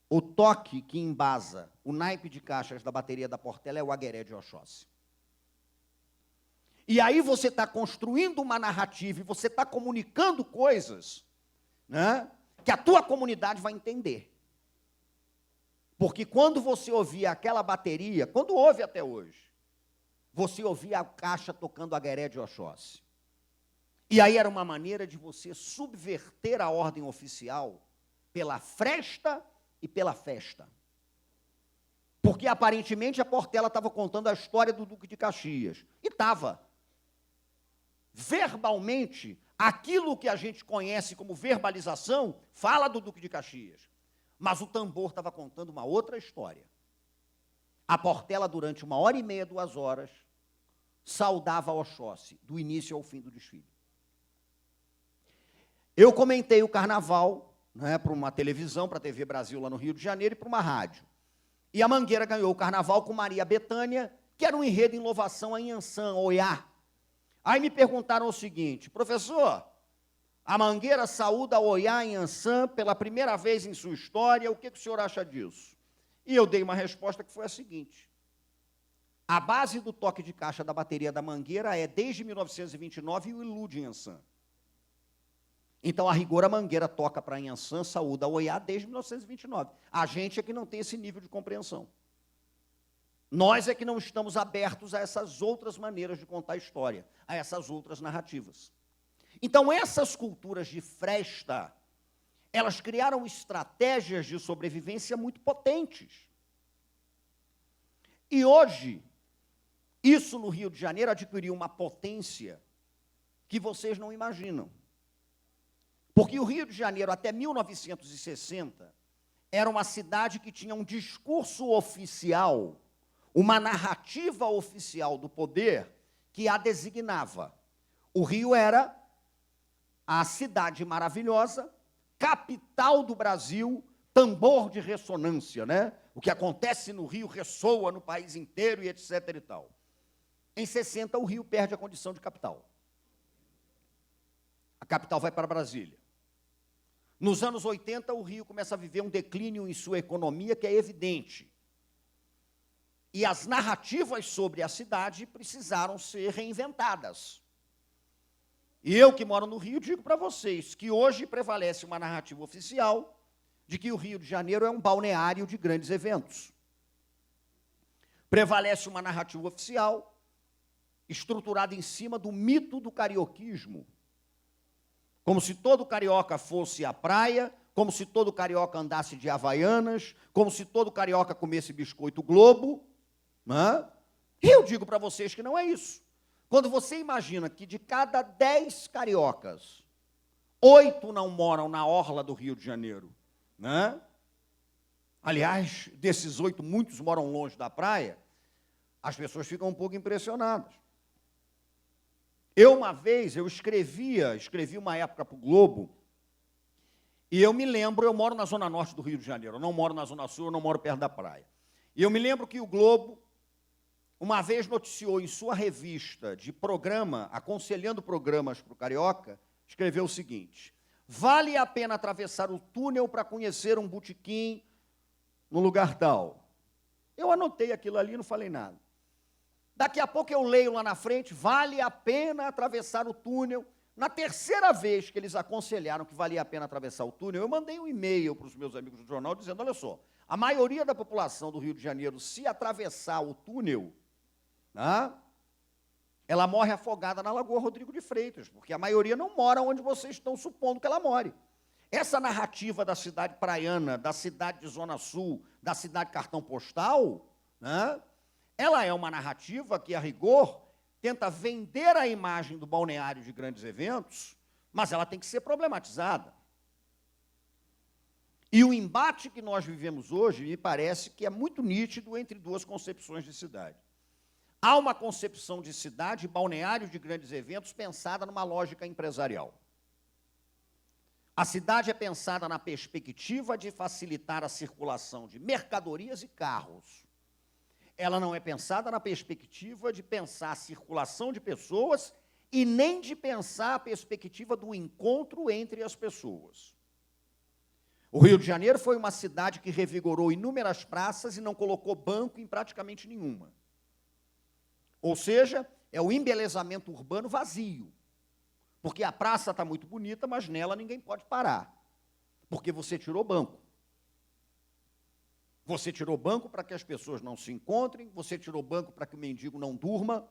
O toque que embasa o naipe de caixas da bateria da Portela é o agueré de Oxóssi. E aí você está construindo uma narrativa e você está comunicando coisas, né, que a tua comunidade vai entender. Porque quando você ouvia aquela bateria, quando ouve até hoje, você ouvia a caixa tocando agueré de Oxóssi. E aí era uma maneira de você subverter a ordem oficial pela fresta e pela festa. Porque, aparentemente, a Portela estava contando a história do Duque de Caxias. E estava. Verbalmente, aquilo que a gente conhece como verbalização fala do Duque de Caxias. Mas o tambor estava contando uma outra história. A Portela, durante 1h30, 2 horas, saudava Oxóssi, do início ao fim do desfile. Eu comentei o carnaval, né, para uma televisão, para a TV Brasil, lá no Rio de Janeiro, e para uma rádio. E a Mangueira ganhou o carnaval com Maria Bethânia, que era um enredo em louvação a Inhansã, Oiá. Aí me perguntaram o seguinte: professor, a Mangueira saúda Oiá em Inhansã pela primeira vez em sua história, o que o senhor acha disso? E eu dei uma resposta que foi a seguinte: a base do toque de caixa da bateria da Mangueira é, desde 1929, o ilu de Inhansã. Então, a rigor, a Mangueira toca para Inhansã, saúda Oiá desde 1929. A gente é que não tem esse nível de compreensão. Nós é que não estamos abertos a essas outras maneiras de contar a história, a essas outras narrativas. Então, essas culturas de fresta, elas criaram estratégias de sobrevivência muito potentes. E hoje, isso no Rio de Janeiro adquiriu uma potência que vocês não imaginam. Porque o Rio de Janeiro, até 1960, era uma cidade que tinha um discurso oficial, uma narrativa oficial do poder que a designava. O Rio era a cidade maravilhosa, capital do Brasil, tambor de ressonância, né? O que acontece no Rio ressoa no país inteiro e etc. e tal. Em 60, o Rio perde a condição de capital. A capital vai para Brasília. Nos anos 80, o Rio começa a viver um declínio em sua economia que é evidente. E as narrativas sobre a cidade precisaram ser reinventadas. E eu, que moro no Rio, digo para vocês que hoje prevalece uma narrativa oficial de que o Rio de Janeiro é um balneário de grandes eventos. Prevalece uma narrativa oficial estruturada em cima do mito do carioquismo. Como se todo carioca fosse à praia, como se todo carioca andasse de Havaianas, como se todo carioca comesse biscoito Globo. Né? E eu digo para vocês que não é isso. Quando você imagina que de cada 10 cariocas, 8 não moram na orla do Rio de Janeiro, né? Aliás, desses 8, muitos moram longe da praia, as pessoas ficam um pouco impressionadas. Uma vez, escrevi uma época para o Globo, e eu me lembro, eu moro na zona norte do Rio de Janeiro, eu não moro na zona sul, eu não moro perto da praia. E eu me lembro que o Globo, uma vez noticiou em sua revista de programa, aconselhando programas para o carioca, escreveu o seguinte: vale a pena atravessar o túnel para conhecer um botequim no lugar tal. Eu anotei aquilo ali e não falei nada. Daqui a pouco eu leio lá na frente, vale a pena atravessar o túnel. Na terceira vez que eles aconselharam que valia a pena atravessar o túnel, eu mandei um e-mail para os meus amigos do jornal dizendo, olha só, a maioria da população do Rio de Janeiro, se atravessar o túnel, né, ela morre afogada na Lagoa Rodrigo de Freitas, porque a maioria não mora onde vocês estão supondo que ela more. Essa narrativa da cidade praiana, da cidade de Zona Sul, da cidade cartão postal, né, ela é uma narrativa que, a rigor, tenta vender a imagem do balneário de grandes eventos, mas ela tem que ser problematizada. E o embate que nós vivemos hoje, me parece que é muito nítido entre duas concepções de cidade. Há uma concepção de cidade, balneário de grandes eventos, pensada numa lógica empresarial. A cidade é pensada na perspectiva de facilitar a circulação de mercadorias e carros. Ela não é pensada na perspectiva de pensar a circulação de pessoas e nem de pensar a perspectiva do encontro entre as pessoas. O Rio de Janeiro foi uma cidade que revigorou inúmeras praças e não colocou banco em praticamente nenhuma. Ou seja, é o embelezamento urbano vazio. Porque a praça está muito bonita, mas nela ninguém pode parar. Porque você tirou banco. Você tirou banco para que as pessoas não se encontrem, você tirou banco para que o mendigo não durma,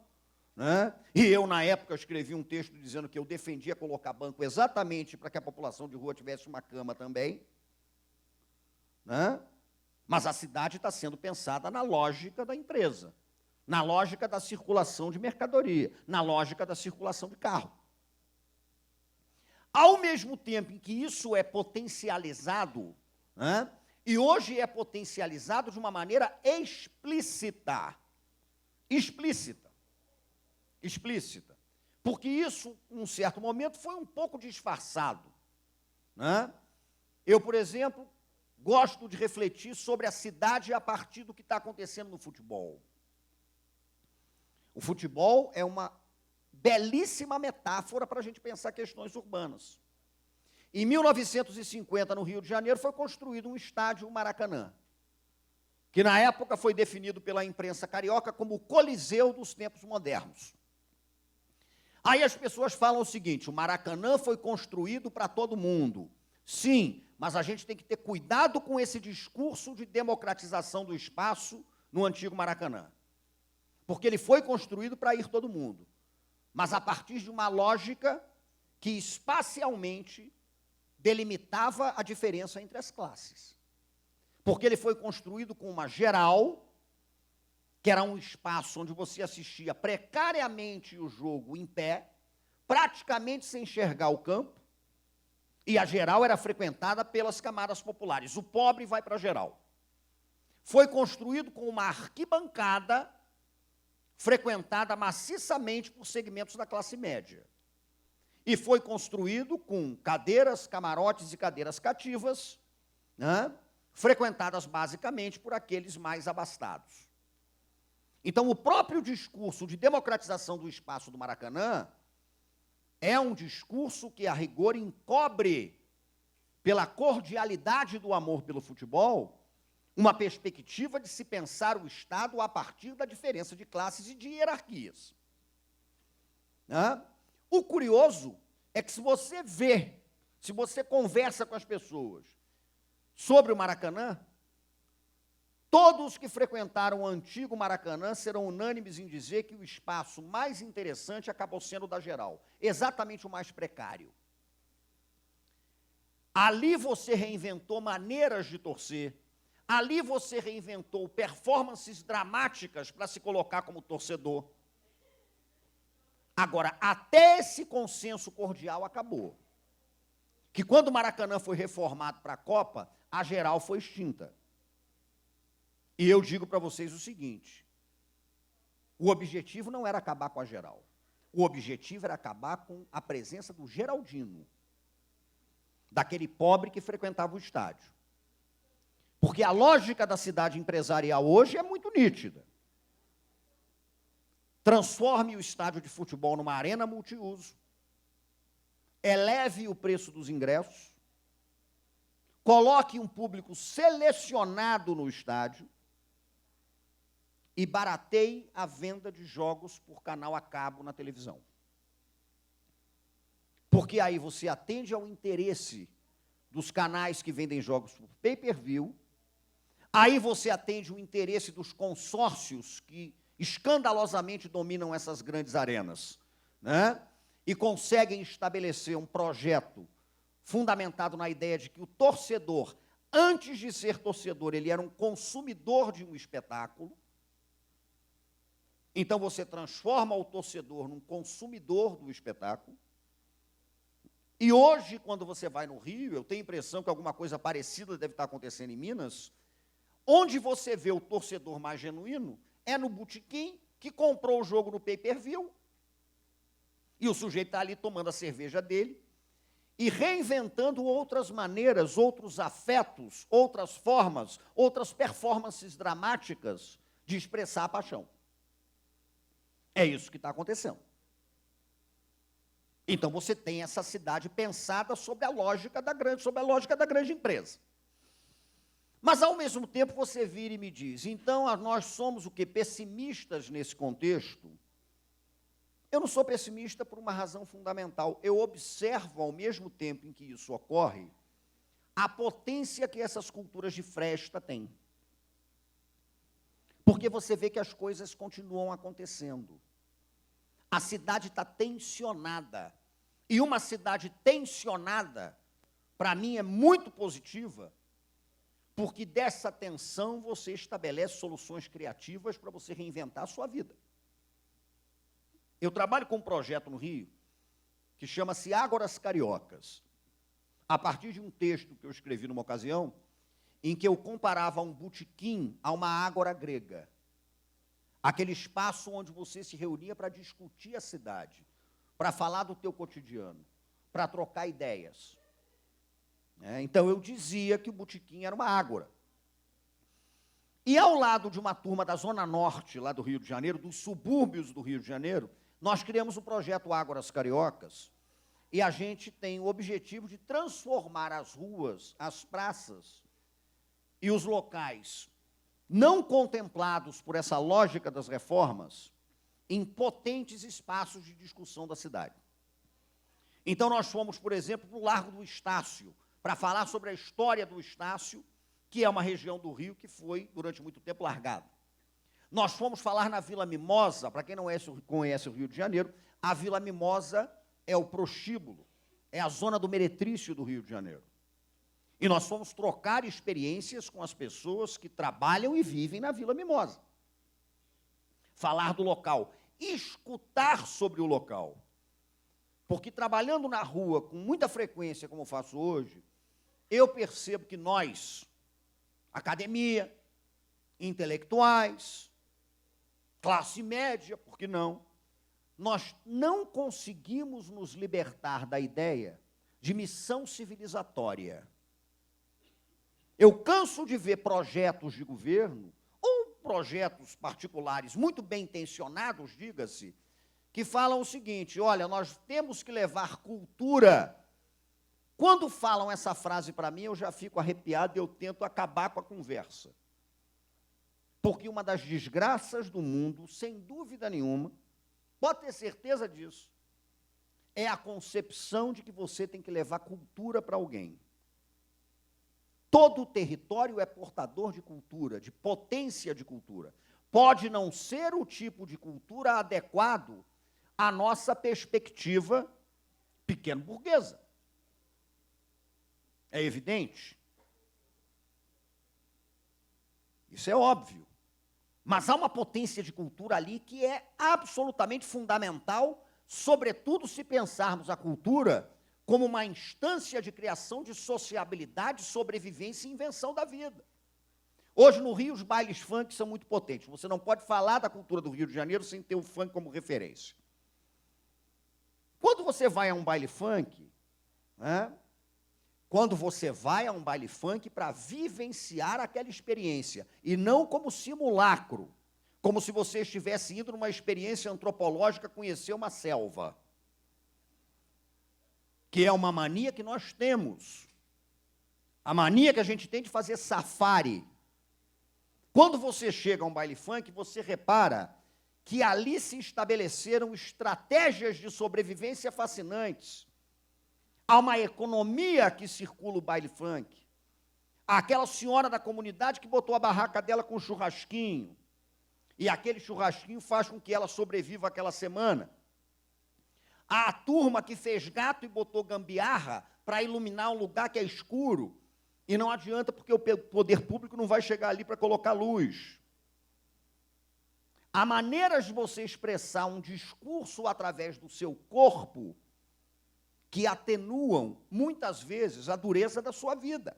né? E eu, na época, escrevi um texto dizendo que eu defendia colocar banco exatamente para que a população de rua tivesse uma cama também, né? Mas a cidade está sendo pensada na lógica da empresa, na lógica da circulação de mercadoria, na lógica da circulação de carro. Ao mesmo tempo em que isso é potencializado, né? E hoje é potencializado de uma maneira explícita. Explícita. Porque isso, em um certo momento, foi um pouco disfarçado. Né? Eu, por exemplo, gosto de refletir sobre a cidade a partir do que está acontecendo no futebol. O futebol é uma belíssima metáfora para a gente pensar questões urbanas. Em 1950, no Rio de Janeiro, foi construído um estádio, o Maracanã, que na época foi definido pela imprensa carioca como o Coliseu dos tempos modernos. Aí as pessoas falam o seguinte, o Maracanã foi construído para todo mundo. Sim, mas a gente tem que ter cuidado com esse discurso de democratização do espaço no antigo Maracanã. Porque ele foi construído para ir todo mundo, mas a partir de uma lógica que espacialmente delimitava a diferença entre as classes. Porque ele foi construído com uma geral, que era um espaço onde você assistia precariamente o jogo em pé, praticamente sem enxergar o campo, e a geral era frequentada pelas camadas populares. O pobre vai para a geral. Foi construído com uma arquibancada frequentada maciçamente por segmentos da classe média. E foi construído com cadeiras, camarotes e cadeiras cativas, né, frequentadas basicamente por aqueles mais abastados. Então, o próprio discurso de democratização do espaço do Maracanã é um discurso que, a rigor, encobre pela cordialidade do amor pelo futebol, uma perspectiva de se pensar o Estado a partir da diferença de classes e de hierarquias. Né? O curioso é que se você conversa com as pessoas sobre o Maracanã, todos que frequentaram o antigo Maracanã serão unânimes em dizer que o espaço mais interessante acabou sendo o da Geral, exatamente o mais precário. Ali você reinventou maneiras de torcer, ali você reinventou performances dramáticas para se colocar como torcedor. Agora, até esse consenso cordial acabou. Que quando o Maracanã foi reformado para a Copa, a Geral foi extinta. E eu digo para vocês o seguinte, o objetivo não era acabar com a Geral. O objetivo era acabar com a presença do Geraldino, daquele pobre que frequentava o estádio. Porque a lógica da cidade empresarial hoje é muito nítida. Transforme o estádio de futebol numa arena multiuso, eleve o preço dos ingressos, coloque um público selecionado no estádio e barateie a venda de jogos por canal a cabo na televisão. Porque aí você atende ao interesse dos canais que vendem jogos por pay-per-view, aí você atende o interesse dos consórcios que escandalosamente dominam essas grandes arenas, né? E conseguem estabelecer um projeto fundamentado na ideia de que o torcedor, antes de ser torcedor, ele era um consumidor de um espetáculo. Então, você transforma o torcedor num consumidor do espetáculo. E hoje, quando você vai no Rio, eu tenho a impressão que alguma coisa parecida deve estar acontecendo em Minas, onde você vê o torcedor mais genuíno é no botequim que comprou o jogo no pay-per-view, e o sujeito está ali tomando a cerveja dele e reinventando outras maneiras, outros afetos, outras formas, outras performances dramáticas de expressar a paixão. É isso que está acontecendo. Então, você tem essa cidade pensada sobre a lógica da grande empresa. Mas, ao mesmo tempo, você vira e me diz, então, nós somos o quê? Pessimistas nesse contexto? Eu não sou pessimista por uma razão fundamental. Eu observo, ao mesmo tempo em que isso ocorre, a potência que essas culturas de fresta têm. Porque você vê que as coisas continuam acontecendo. A cidade está tensionada. E uma cidade tensionada, para mim, é muito positiva, porque dessa tensão você estabelece soluções criativas para você reinventar a sua vida. Eu trabalho com um projeto no Rio que chama-se Ágoras Cariocas, a partir de um texto que eu escrevi numa ocasião, em que eu comparava um botequim a uma ágora grega, aquele espaço onde você se reunia para discutir a cidade, para falar do teu cotidiano, para trocar ideias. Então, eu dizia que o botequim era uma ágora. E, ao lado de uma turma da Zona Norte, lá do Rio de Janeiro, dos subúrbios do Rio de Janeiro, nós criamos o projeto Ágoras Cariocas, e a gente tem o objetivo de transformar as ruas, as praças e os locais não contemplados por essa lógica das reformas em potentes espaços de discussão da cidade. Então, nós fomos, por exemplo, para o Largo do Estácio, para falar sobre a história do Estácio, que é uma região do Rio que foi, durante muito tempo, largada. Nós fomos falar na Vila Mimosa, para quem não conhece o Rio de Janeiro, a Vila Mimosa é o prostíbulo, é a zona do meretrício do Rio de Janeiro. E nós fomos trocar experiências com as pessoas que trabalham e vivem na Vila Mimosa. Falar do local, escutar sobre o local. Porque trabalhando na rua com muita frequência, como eu faço hoje, eu percebo que nós, academia, intelectuais, classe média, por que não? Nós não conseguimos nos libertar da ideia de missão civilizatória. Eu canso de ver projetos de governo, ou projetos particulares muito bem intencionados, diga-se, que falam o seguinte, olha, nós temos que levar cultura Quando falam essa frase para mim, eu já fico arrepiado e eu tento acabar com a conversa. Porque uma das desgraças do mundo, sem dúvida nenhuma, pode ter certeza disso, é a concepção de que você tem que levar cultura para alguém. Todo território é portador de cultura, de potência de cultura. Pode não ser o tipo de cultura adequado à nossa perspectiva pequeno-burguesa. É evidente. Isso é óbvio. Mas há uma potência de cultura ali que é absolutamente fundamental, sobretudo se pensarmos a cultura como uma instância de criação de sociabilidade, sobrevivência e invenção da vida. Hoje, no Rio, os bailes funk são muito potentes. Você não pode falar da cultura do Rio de Janeiro sem ter o funk como referência. Quando você vai a um baile funk, né, quando você vai a um baile funk para vivenciar aquela experiência, e não como simulacro, como se você estivesse indo numa experiência antropológica conhecer uma selva, que é uma mania que nós temos, a mania que a gente tem de fazer safari. Quando você chega a um baile funk, você repara que ali se estabeleceram estratégias de sobrevivência fascinantes. Há uma economia que circula o baile funk. Há aquela senhora da comunidade que botou a barraca dela com um churrasquinho, e aquele churrasquinho faz com que ela sobreviva aquela semana. Há a turma que fez gato e botou gambiarra para iluminar um lugar que é escuro, e não adianta porque o poder público não vai chegar ali para colocar luz. Há maneiras de você expressar um discurso através do seu corpo que atenuam, muitas vezes, a dureza da sua vida.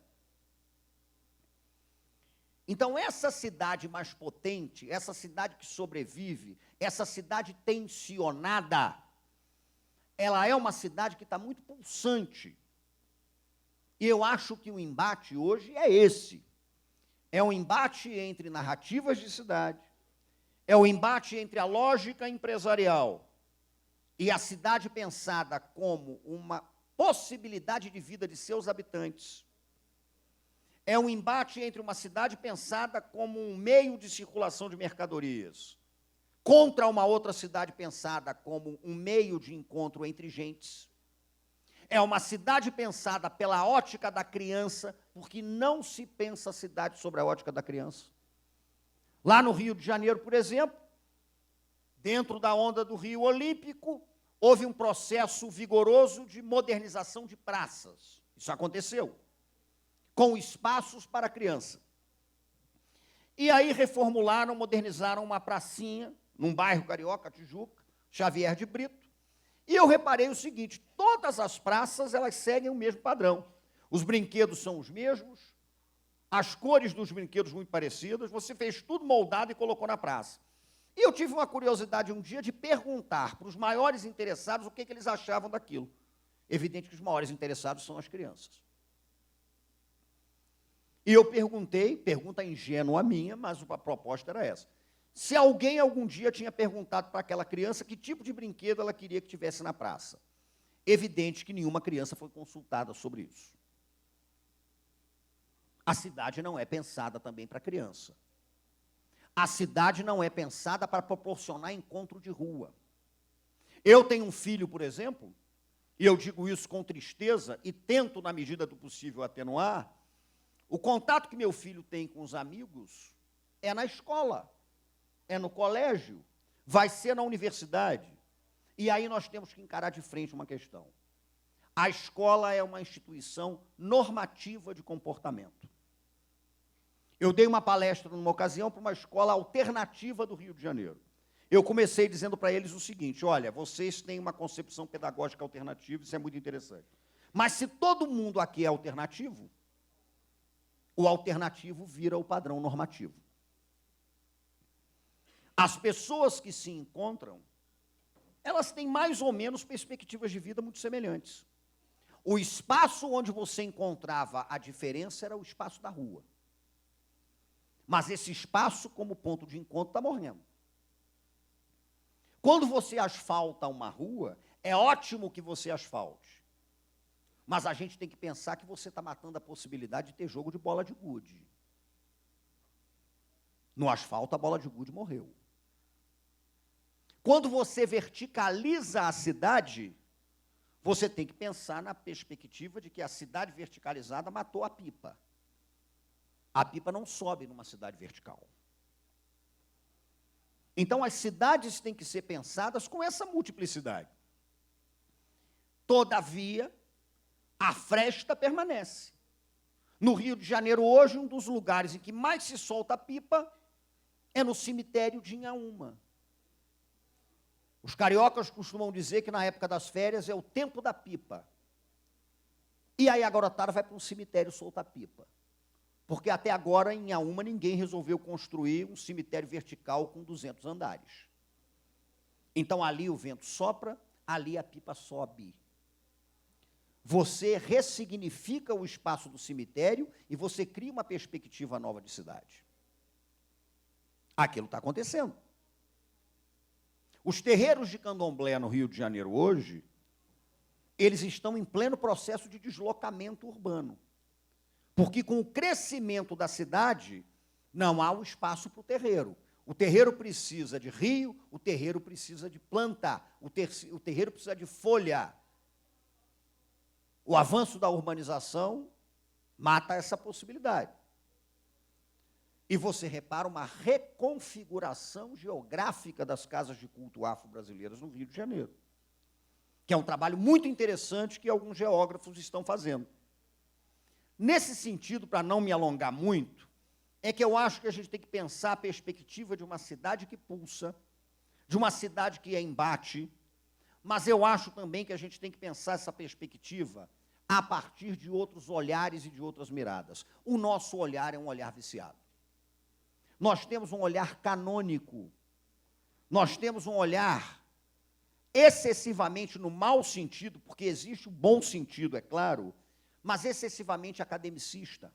Então, essa cidade mais potente, essa cidade que sobrevive, essa cidade tensionada, ela é uma cidade que está muito pulsante. E eu acho que o embate hoje é esse. É um embate entre narrativas de cidade, é o embate entre a lógica empresarial e a cidade pensada como uma possibilidade de vida de seus habitantes. É um embate entre uma cidade pensada como um meio de circulação de mercadorias, contra uma outra cidade pensada como um meio de encontro entre gentes. É uma cidade pensada pela ótica da criança, porque não se pensa a cidade sobre a ótica da criança. Lá no Rio de Janeiro, por exemplo, dentro da onda do Rio Olímpico, houve um processo vigoroso de modernização de praças. Isso aconteceu, com espaços para a criança. E aí reformularam, modernizaram uma pracinha, num bairro carioca, Tijuca, Xavier de Brito. E eu reparei o seguinte, todas as praças, elas seguem o mesmo padrão. Os brinquedos são os mesmos, as cores dos brinquedos muito parecidas, você fez tudo moldado e colocou na praça. E eu tive uma curiosidade um dia de perguntar para os maiores interessados o que eles achavam daquilo. Evidente que os maiores interessados são as crianças. E eu perguntei, pergunta ingênua minha, mas a proposta era essa. Se alguém algum dia tinha perguntado para aquela criança que tipo de brinquedo ela queria que tivesse na praça. Evidente que nenhuma criança foi consultada sobre isso. A cidade não é pensada também para criança. A cidade não é pensada para proporcionar encontro de rua. Eu tenho um filho, por exemplo, e eu digo isso com tristeza e tento, na medida do possível, atenuar. O contato que meu filho tem com os amigos é na escola, é no colégio, vai ser na universidade. E aí nós temos que encarar de frente uma questão. A escola é uma instituição normativa de comportamento. Eu dei uma palestra numa ocasião para uma escola alternativa do Rio de Janeiro. Eu comecei dizendo para eles o seguinte, olha, vocês têm uma concepção pedagógica alternativa, isso é muito interessante. Mas se todo mundo aqui é alternativo, o alternativo vira o padrão normativo. As pessoas que se encontram, elas têm mais ou menos perspectivas de vida muito semelhantes. O espaço onde você encontrava a diferença era o espaço da rua. Mas esse espaço, como ponto de encontro, está morrendo. Quando você asfalta uma rua, é ótimo que você asfalte. Mas a gente tem que pensar que você está matando a possibilidade de ter jogo de bola de gude. No asfalto, a bola de gude morreu. Quando você verticaliza a cidade, você tem que pensar na perspectiva de que a cidade verticalizada matou a pipa. A pipa não sobe numa cidade vertical. Então, as cidades têm que ser pensadas com essa multiplicidade. Todavia, a fresta permanece. No Rio de Janeiro, hoje, um dos lugares em que mais se solta a pipa é no cemitério de Inhaúma. Os cariocas costumam dizer que na época das férias é o tempo da pipa. E aí a garotada vai para um cemitério soltar pipa. Porque até agora, em Inhaúma, ninguém resolveu construir um cemitério vertical com 200 andares. Então, ali o vento sopra, ali a pipa sobe. Você ressignifica o espaço do cemitério e você cria uma perspectiva nova de cidade. Aquilo está acontecendo. Os terreiros de candomblé no Rio de Janeiro hoje, eles estão em pleno processo de deslocamento urbano. Porque com o crescimento da cidade, não há um espaço para o terreiro. O terreiro precisa de rio, o terreiro precisa de planta, o terreiro precisa de folha. O avanço da urbanização mata essa possibilidade. E você repara uma reconfiguração geográfica das casas de culto afro-brasileiras no Rio de Janeiro, que é um trabalho muito interessante que alguns geógrafos estão fazendo. Nesse sentido, para não me alongar muito, é que eu acho que a gente tem que pensar a perspectiva de uma cidade que pulsa, de uma cidade que é embate, mas eu acho também que a gente tem que pensar essa perspectiva a partir de outros olhares e de outras miradas. O nosso olhar é um olhar viciado. Nós temos um olhar canônico, nós temos um olhar excessivamente no mau sentido, porque existe o bom sentido, é claro, mas excessivamente academicista.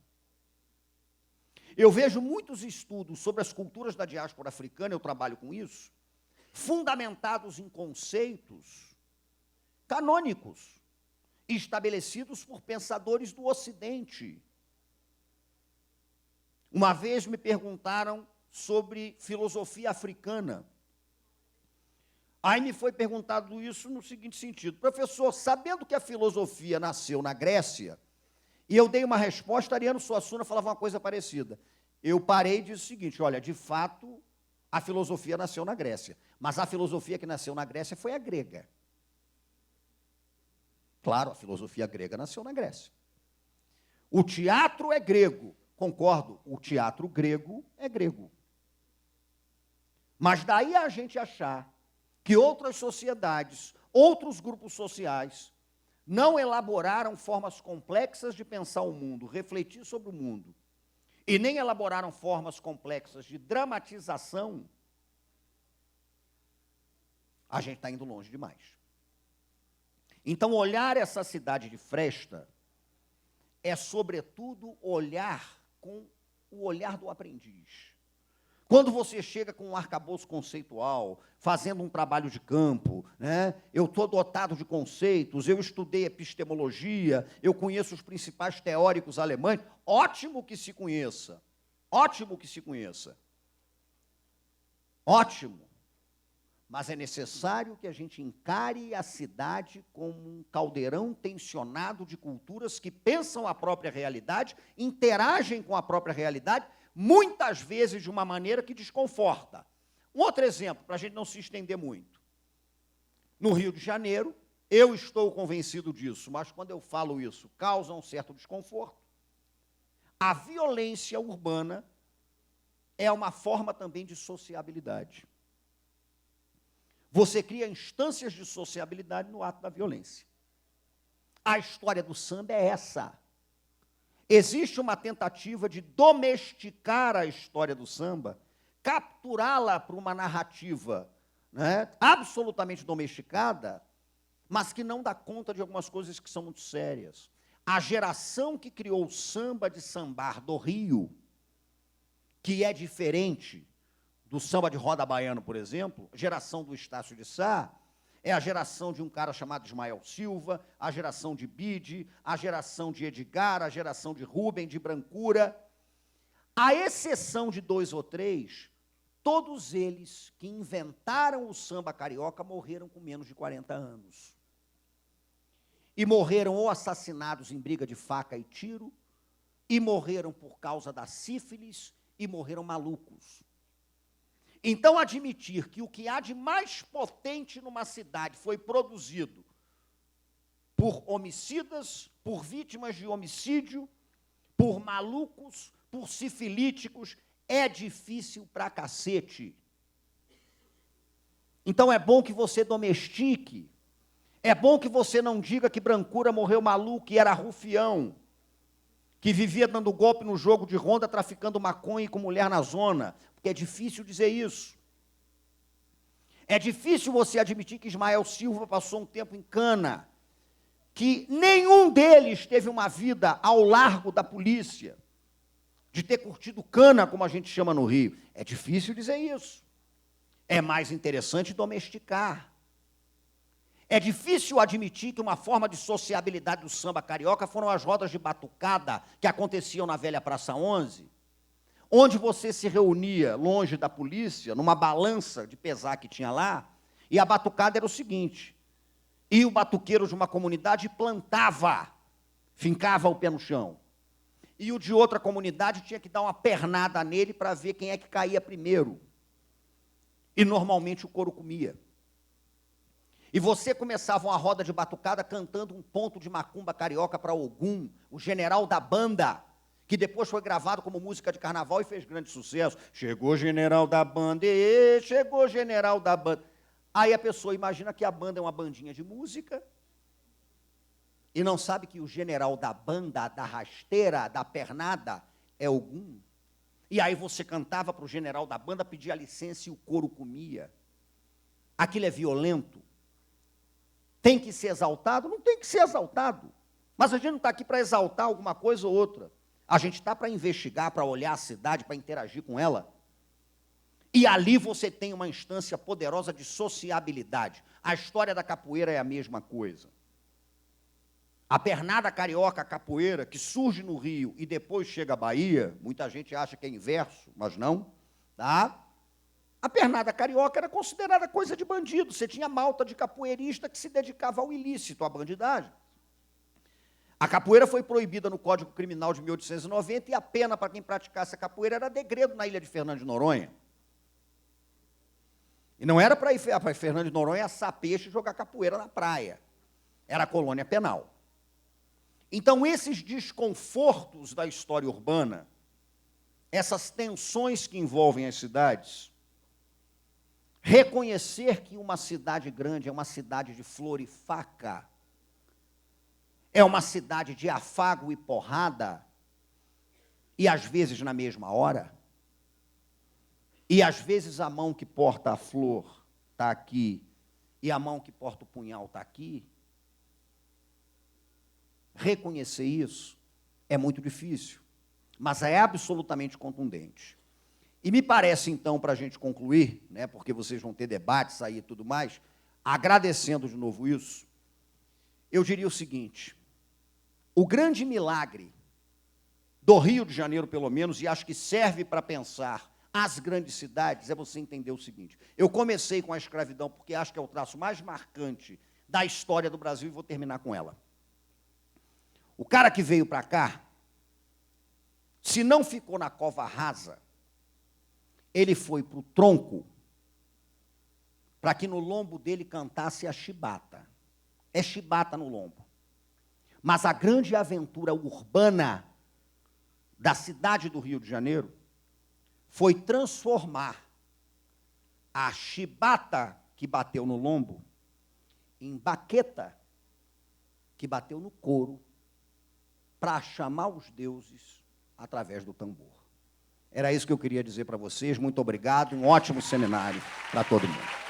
Eu vejo muitos estudos sobre as culturas da diáspora africana, eu trabalho com isso, fundamentados em conceitos canônicos, estabelecidos por pensadores do Ocidente. Uma vez me perguntaram sobre filosofia africana. Aí me foi perguntado isso no seguinte sentido: professor, sabendo que a filosofia nasceu na Grécia, e eu dei uma resposta, Ariano Suassuna falava uma coisa parecida. Eu parei e disse o seguinte: olha, de fato, a filosofia nasceu na Grécia, mas a filosofia que nasceu na Grécia foi a grega. Claro, a filosofia grega nasceu na Grécia. O teatro é grego. Concordo, o teatro grego é grego. Mas daí a gente achar que outras sociedades, outros grupos sociais, não elaboraram formas complexas de pensar o mundo, refletir sobre o mundo, e nem elaboraram formas complexas de dramatização, a gente está indo longe demais. Então, olhar essa cidade de Fresta é, sobretudo, olhar com o olhar do aprendiz. Quando você chega com um arcabouço conceitual, fazendo um trabalho de campo, né, eu estou dotado de conceitos, eu estudei epistemologia, eu conheço os principais teóricos alemães, ótimo que se conheça, ótimo que se conheça. Ótimo. Mas é necessário que a gente encare a cidade como um caldeirão tensionado de culturas que pensam a própria realidade, interagem com a própria realidade, muitas vezes de uma maneira que desconforta. Um outro exemplo, para a gente não se estender muito. No Rio de Janeiro, eu estou convencido disso, mas quando eu falo isso, causa um certo desconforto. A violência urbana é uma forma também de sociabilidade. Você cria instâncias de sociabilidade no ato da violência. A história do samba é essa. Existe uma tentativa de domesticar a história do samba, capturá-la para uma narrativa, né, absolutamente domesticada, mas que não dá conta de algumas coisas que são muito sérias. A geração que criou o samba de sambar do Rio, que é diferente do samba de roda baiano, por exemplo, geração do Estácio de Sá, É a geração de um cara chamado Ismael Silva, a geração de Bide, a geração de Edgar, a geração de Rubem, de Brancura. À exceção de 2 ou 3, todos eles que inventaram o samba carioca morreram com menos de 40 anos. E morreram ou assassinados em briga de faca e tiro, e morreram por causa da sífilis, e morreram malucos. Então, admitir que o que há de mais potente numa cidade foi produzido por homicidas, por vítimas de homicídio, por malucos, por sifilíticos, é difícil pra cacete. Então, é bom que você domestique. É bom que você não diga que Brancura morreu maluco e era rufião, que vivia dando golpe no jogo de ronda, traficando maconha e com mulher na zona, porque é difícil dizer isso. É difícil você admitir que Ismael Silva passou um tempo em cana, que nenhum deles teve uma vida ao largo da polícia, de ter curtido cana, como a gente chama no Rio. É difícil dizer isso. É mais interessante domesticar. É difícil admitir que uma forma de sociabilidade do samba carioca foram as rodas de batucada que aconteciam na velha Praça 11, onde você se reunia longe da polícia, numa balança de pesar que tinha lá, e a batucada era o seguinte: ia o batuqueiro de uma comunidade e plantava, fincava o pé no chão, e o de outra comunidade tinha que dar uma pernada nele para ver quem é que caía primeiro. E normalmente o couro comia. E você começava uma roda de batucada cantando um ponto de macumba carioca para Ogum, o general da banda, que depois foi gravado como música de carnaval e fez grande sucesso. Chegou general da banda, chegou general da banda. Aí a pessoa imagina que a banda é uma bandinha de música e não sabe que o general da banda, da rasteira, da pernada, é Ogum. E aí você cantava para o general da banda, pedia licença e o couro comia. Aquilo é violento. Tem que ser exaltado? Não tem que ser exaltado. Mas a gente não está aqui para exaltar alguma coisa ou outra. A gente está para investigar, para olhar a cidade, para interagir com ela. E ali você tem uma instância poderosa de sociabilidade. A história da capoeira é a mesma coisa. A pernada carioca, a capoeira, que surge no Rio e depois chega à Bahia, muita gente acha que é inverso, mas não, tá? A pernada carioca era considerada coisa de bandido. Você tinha malta de capoeirista que se dedicava ao ilícito, à bandidagem. A capoeira foi proibida no Código Criminal de 1890 e a pena para quem praticasse a capoeira era degredo na ilha de Fernando de Noronha. E não era para ir para Fernando de Noronha assar peixe e jogar capoeira na praia. Era a colônia penal. Então, esses desconfortos da história urbana, essas tensões que envolvem as cidades, reconhecer que uma cidade grande é uma cidade de flor e faca, é uma cidade de afago e porrada, e às vezes na mesma hora, e às vezes a mão que porta a flor está aqui, e a mão que porta o punhal está aqui. Reconhecer isso é muito difícil, mas é absolutamente contundente. E me parece, então, para a gente concluir, né, porque vocês vão ter debates aí e tudo mais, agradecendo de novo isso, eu diria o seguinte: o grande milagre do Rio de Janeiro, pelo menos, e acho que serve para pensar as grandes cidades, é você entender o seguinte: eu comecei com a escravidão porque acho que é o traço mais marcante da história do Brasil e vou terminar com ela. O cara que veio para cá, se não ficou na cova rasa, ele foi para o tronco para que no lombo dele cantasse a chibata. É chibata no lombo. Mas a grande aventura urbana da cidade do Rio de Janeiro foi transformar a chibata que bateu no lombo em baqueta que bateu no couro para chamar os deuses através do tambor. Era isso que eu queria dizer para vocês. Muito obrigado. Um ótimo seminário para todo mundo.